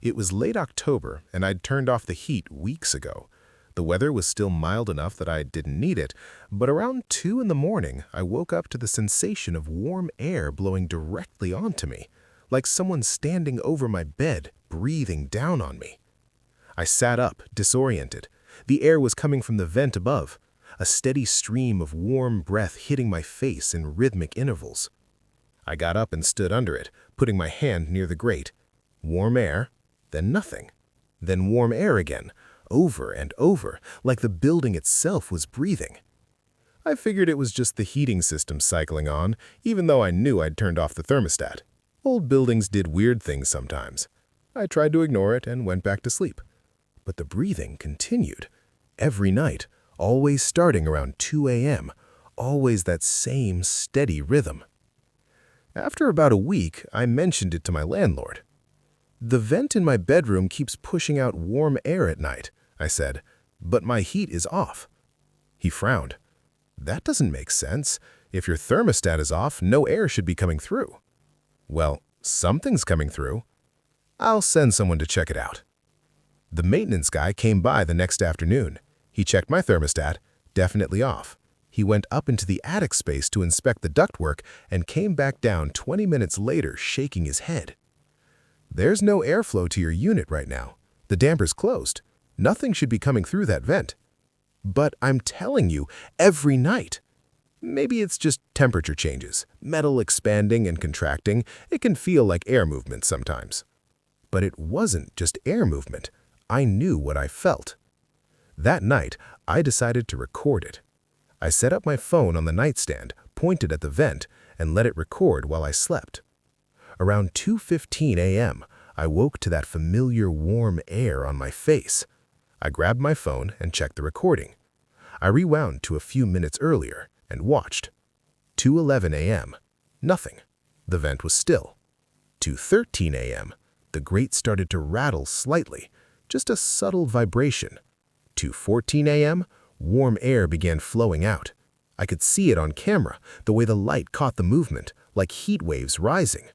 It was late October, and I'd turned off the heat weeks ago. The weather was still mild enough that I didn't need it, but around 2 in the morning, I woke up to the sensation of warm air blowing directly onto me, like someone standing over my bed, breathing down on me. I sat up, disoriented. The air was coming from the vent above, a steady stream of warm breath hitting my face in rhythmic intervals. I got up and stood under it, putting my hand near the grate. Warm air, then nothing. Then warm air again, over and over, like the building itself was breathing. I figured it was just the heating system cycling on, even though I knew I'd turned off the thermostat. Old buildings did weird things sometimes. I tried to ignore it and went back to sleep. But the breathing continued. Every night, always starting around 2 a.m., always that same steady rhythm. After about a week, I mentioned it to my landlord. "The vent in my bedroom keeps pushing out warm air at night," I said, "but my heat is off." He frowned. "That doesn't make sense. If your thermostat is off, no air should be coming through." "Well, something's coming through. I'll send someone to check it out." The maintenance guy came by the next afternoon. He checked my thermostat, definitely off. He went up into the attic space to inspect the ductwork and came back down 20 minutes later shaking his head. "There's no airflow to your unit right now. The damper's closed. Nothing should be coming through that vent." "But I'm telling you, every night." "Maybe it's just temperature changes, metal expanding and contracting. It can feel like air movement sometimes." But it wasn't just air movement. I knew what I felt. That night, I decided to record it. I set up my phone on the nightstand, pointed at the vent, and let it record while I slept. Around 2:15 a.m., I woke to that familiar warm air on my face. I grabbed my phone and checked the recording. I rewound to a few minutes earlier and watched. 2:11 a.m. Nothing. The vent was still. 2:13 a.m. The grate started to rattle slightly, just a subtle vibration. 2:14 a.m. Warm air began flowing out. I could see it on camera, the way the light caught the movement, like heat waves rising.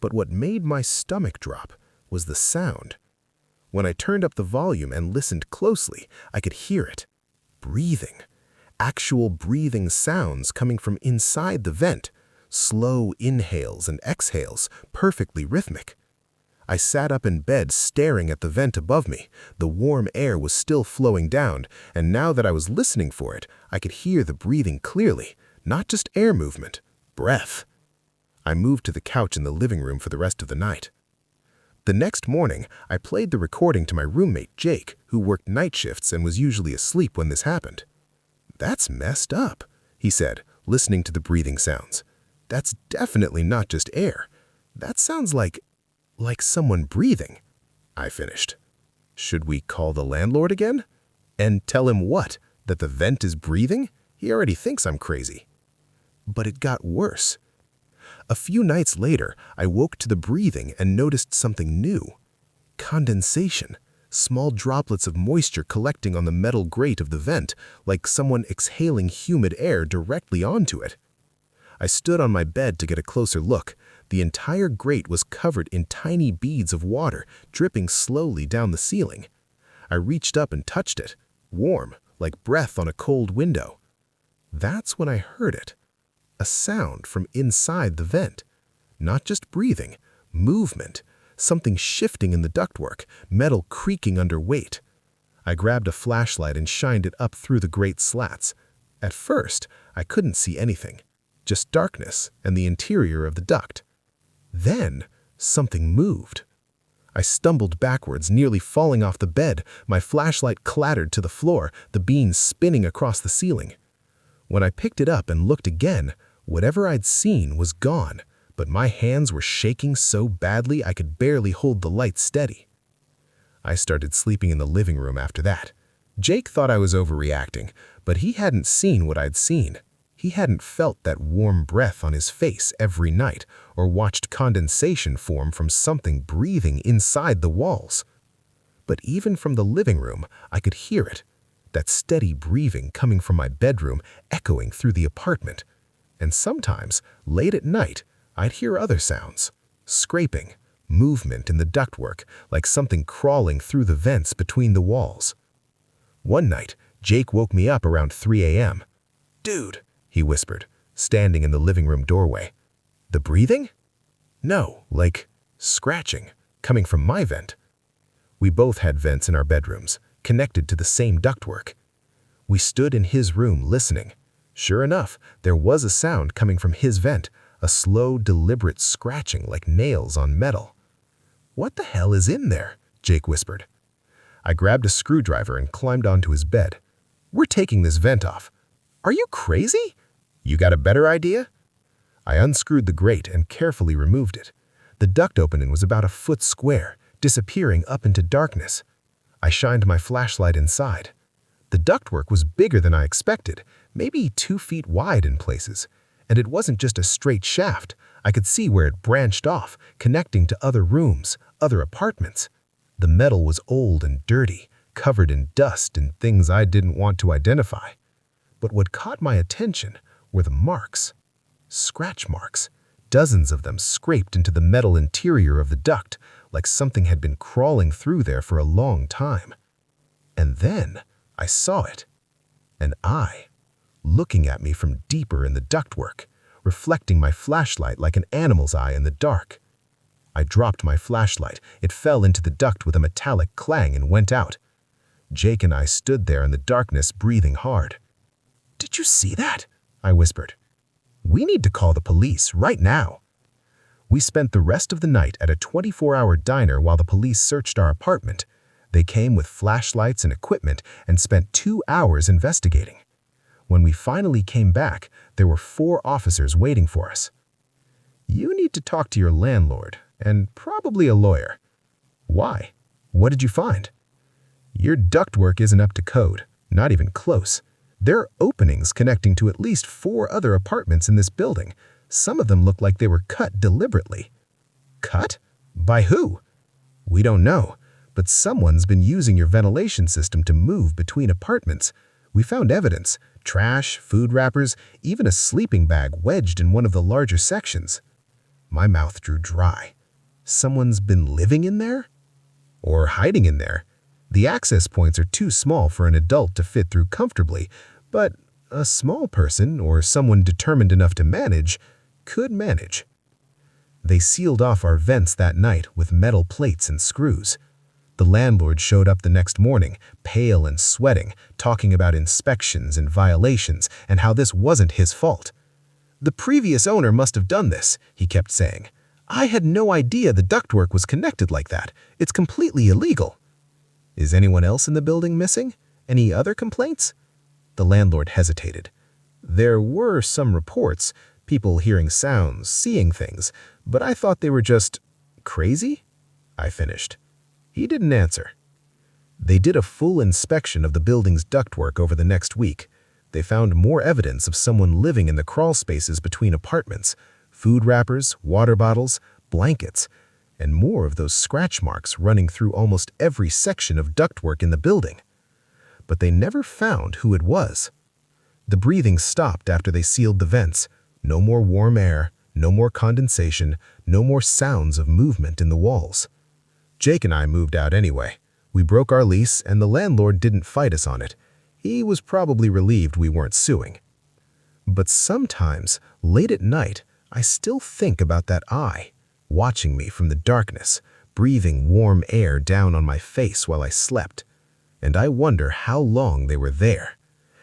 But what made my stomach drop was the sound. When I turned up the volume and listened closely, I could hear it. Breathing. Actual breathing sounds coming from inside the vent. Slow inhales and exhales, perfectly rhythmic. I sat up in bed staring at the vent above me. The warm air was still flowing down, and now that I was listening for it, I could hear the breathing clearly, not just air movement, breath. I moved to the couch in the living room for the rest of the night. The next morning, I played the recording to my roommate, Jake, who worked night shifts and was usually asleep when this happened. "That's messed up," he said, listening to the breathing sounds. "That's definitely not just air. That sounds like someone breathing." I finished. "Should we call the landlord again? And tell him what? That the vent is breathing? He already thinks I'm crazy." But it got worse. A few nights later, I woke to the breathing and noticed something new. Condensation. Small droplets of moisture collecting on the metal grate of the vent, like someone exhaling humid air directly onto it. I stood on my bed to get a closer look. The entire grate was covered in tiny beads of water dripping slowly down the ceiling. I reached up and touched it, warm, like breath on a cold window. That's when I heard it. A sound from inside the vent. Not just breathing, movement, something shifting in the ductwork, metal creaking under weight. I grabbed a flashlight and shined it up through the grate slats. At first, I couldn't see anything, just darkness and the interior of the duct. Then, something moved. I stumbled backwards, nearly falling off the bed. My flashlight clattered to the floor, the beam spinning across the ceiling. When I picked it up and looked again, whatever I'd seen was gone, but my hands were shaking so badly I could barely hold the light steady. I started sleeping in the living room after that. Jake thought I was overreacting, but he hadn't seen what I'd seen. He hadn't felt that warm breath on his face every night or watched condensation form from something breathing inside the walls. But even from the living room, I could hear it. That steady breathing coming from my bedroom, echoing through the apartment. And sometimes, late at night, I'd hear other sounds. Scraping, movement in the ductwork, like something crawling through the vents between the walls. One night, Jake woke me up around 3 a.m. "Dude," he whispered, standing in the living room doorway. "The breathing?" "No, like scratching, coming from my vent." We both had vents in our bedrooms, connected to the same ductwork. We stood in his room listening. Sure enough, there was a sound coming from his vent, a slow, deliberate scratching like nails on metal. "What the hell is in there?" Jake whispered. I grabbed a screwdriver and climbed onto his bed. "We're taking this vent off." "Are you crazy?" "You got a better idea?" I unscrewed the grate and carefully removed it. The duct opening was about a foot square, disappearing up into darkness. I shined my flashlight inside. The ductwork was bigger than I expected, maybe 2 feet wide in places. And it wasn't just a straight shaft. I could see where it branched off, connecting to other rooms, other apartments. The metal was old and dirty, covered in dust and things I didn't want to identify. But what caught my attention were the marks. Scratch marks. Dozens of them scraped into the metal interior of the duct, like something had been crawling through there for a long time. And then I saw it. An eye, looking at me from deeper in the ductwork, reflecting my flashlight like an animal's eye in the dark. I dropped my flashlight. It fell into the duct with a metallic clang and went out. Jake and I stood there in the darkness, breathing hard. "Did you see that?" I whispered. "We need to call the police right now." We spent the rest of the night at a 24-hour diner while the police searched our apartment. They came with flashlights and equipment and spent 2 hours investigating. When we finally came back, there were 4 officers waiting for us. "You need to talk to your landlord, and probably a lawyer." "Why? What did you find?" "Your ductwork isn't up to code, not even close. There are openings connecting to at least 4 other apartments in this building. Some of them look like they were cut deliberately." "Cut? By who?" "We don't know, but someone's been using your ventilation system to move between apartments. We found evidence, trash, food wrappers, even a sleeping bag wedged in one of the larger sections." My mouth drew dry. Someone's been living in there? Or hiding in there? The access points are too small for an adult to fit through comfortably, but a small person or someone determined enough to manage could manage. They sealed off our vents that night with metal plates and screws. The landlord showed up the next morning, pale and sweating, talking about inspections and violations and how this wasn't his fault. "The previous owner must have done this," he kept saying. "I had no idea the ductwork was connected like that. It's completely illegal." "Is anyone else in the building missing? Any other complaints?" The landlord hesitated. "There were some reports, people hearing sounds, seeing things, but I thought they were just crazy?" I finished. He didn't answer. They did a full inspection of the building's ductwork over the next week. They found more evidence of someone living in the crawl spaces between apartments, food wrappers, water bottles, blankets, and more of those scratch marks running through almost every section of ductwork in the building. But they never found who it was. The breathing stopped after they sealed the vents. No more warm air, No more condensation, no more sounds of movement in the walls. Jake and I moved out anyway. We broke our lease, and the landlord didn't fight us on it. He was probably relieved we weren't suing. But sometimes, late at night, I still think about that eye, watching me from the darkness, breathing warm air down on my face while I slept. And I wonder how long they were there.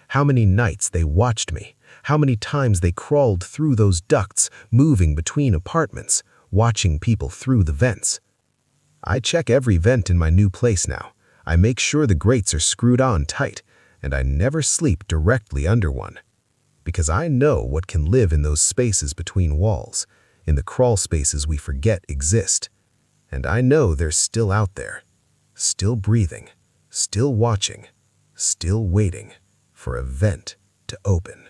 How many nights they watched me. How many times they crawled through those ducts, moving between apartments, watching people through the vents. I check every vent in my new place now. I make sure the grates are screwed on tight, and I never sleep directly under one. Because I know what can live in those spaces between walls, in the crawl spaces we forget exist. And I know they're still out there, still breathing, still watching, still waiting for a vent to open.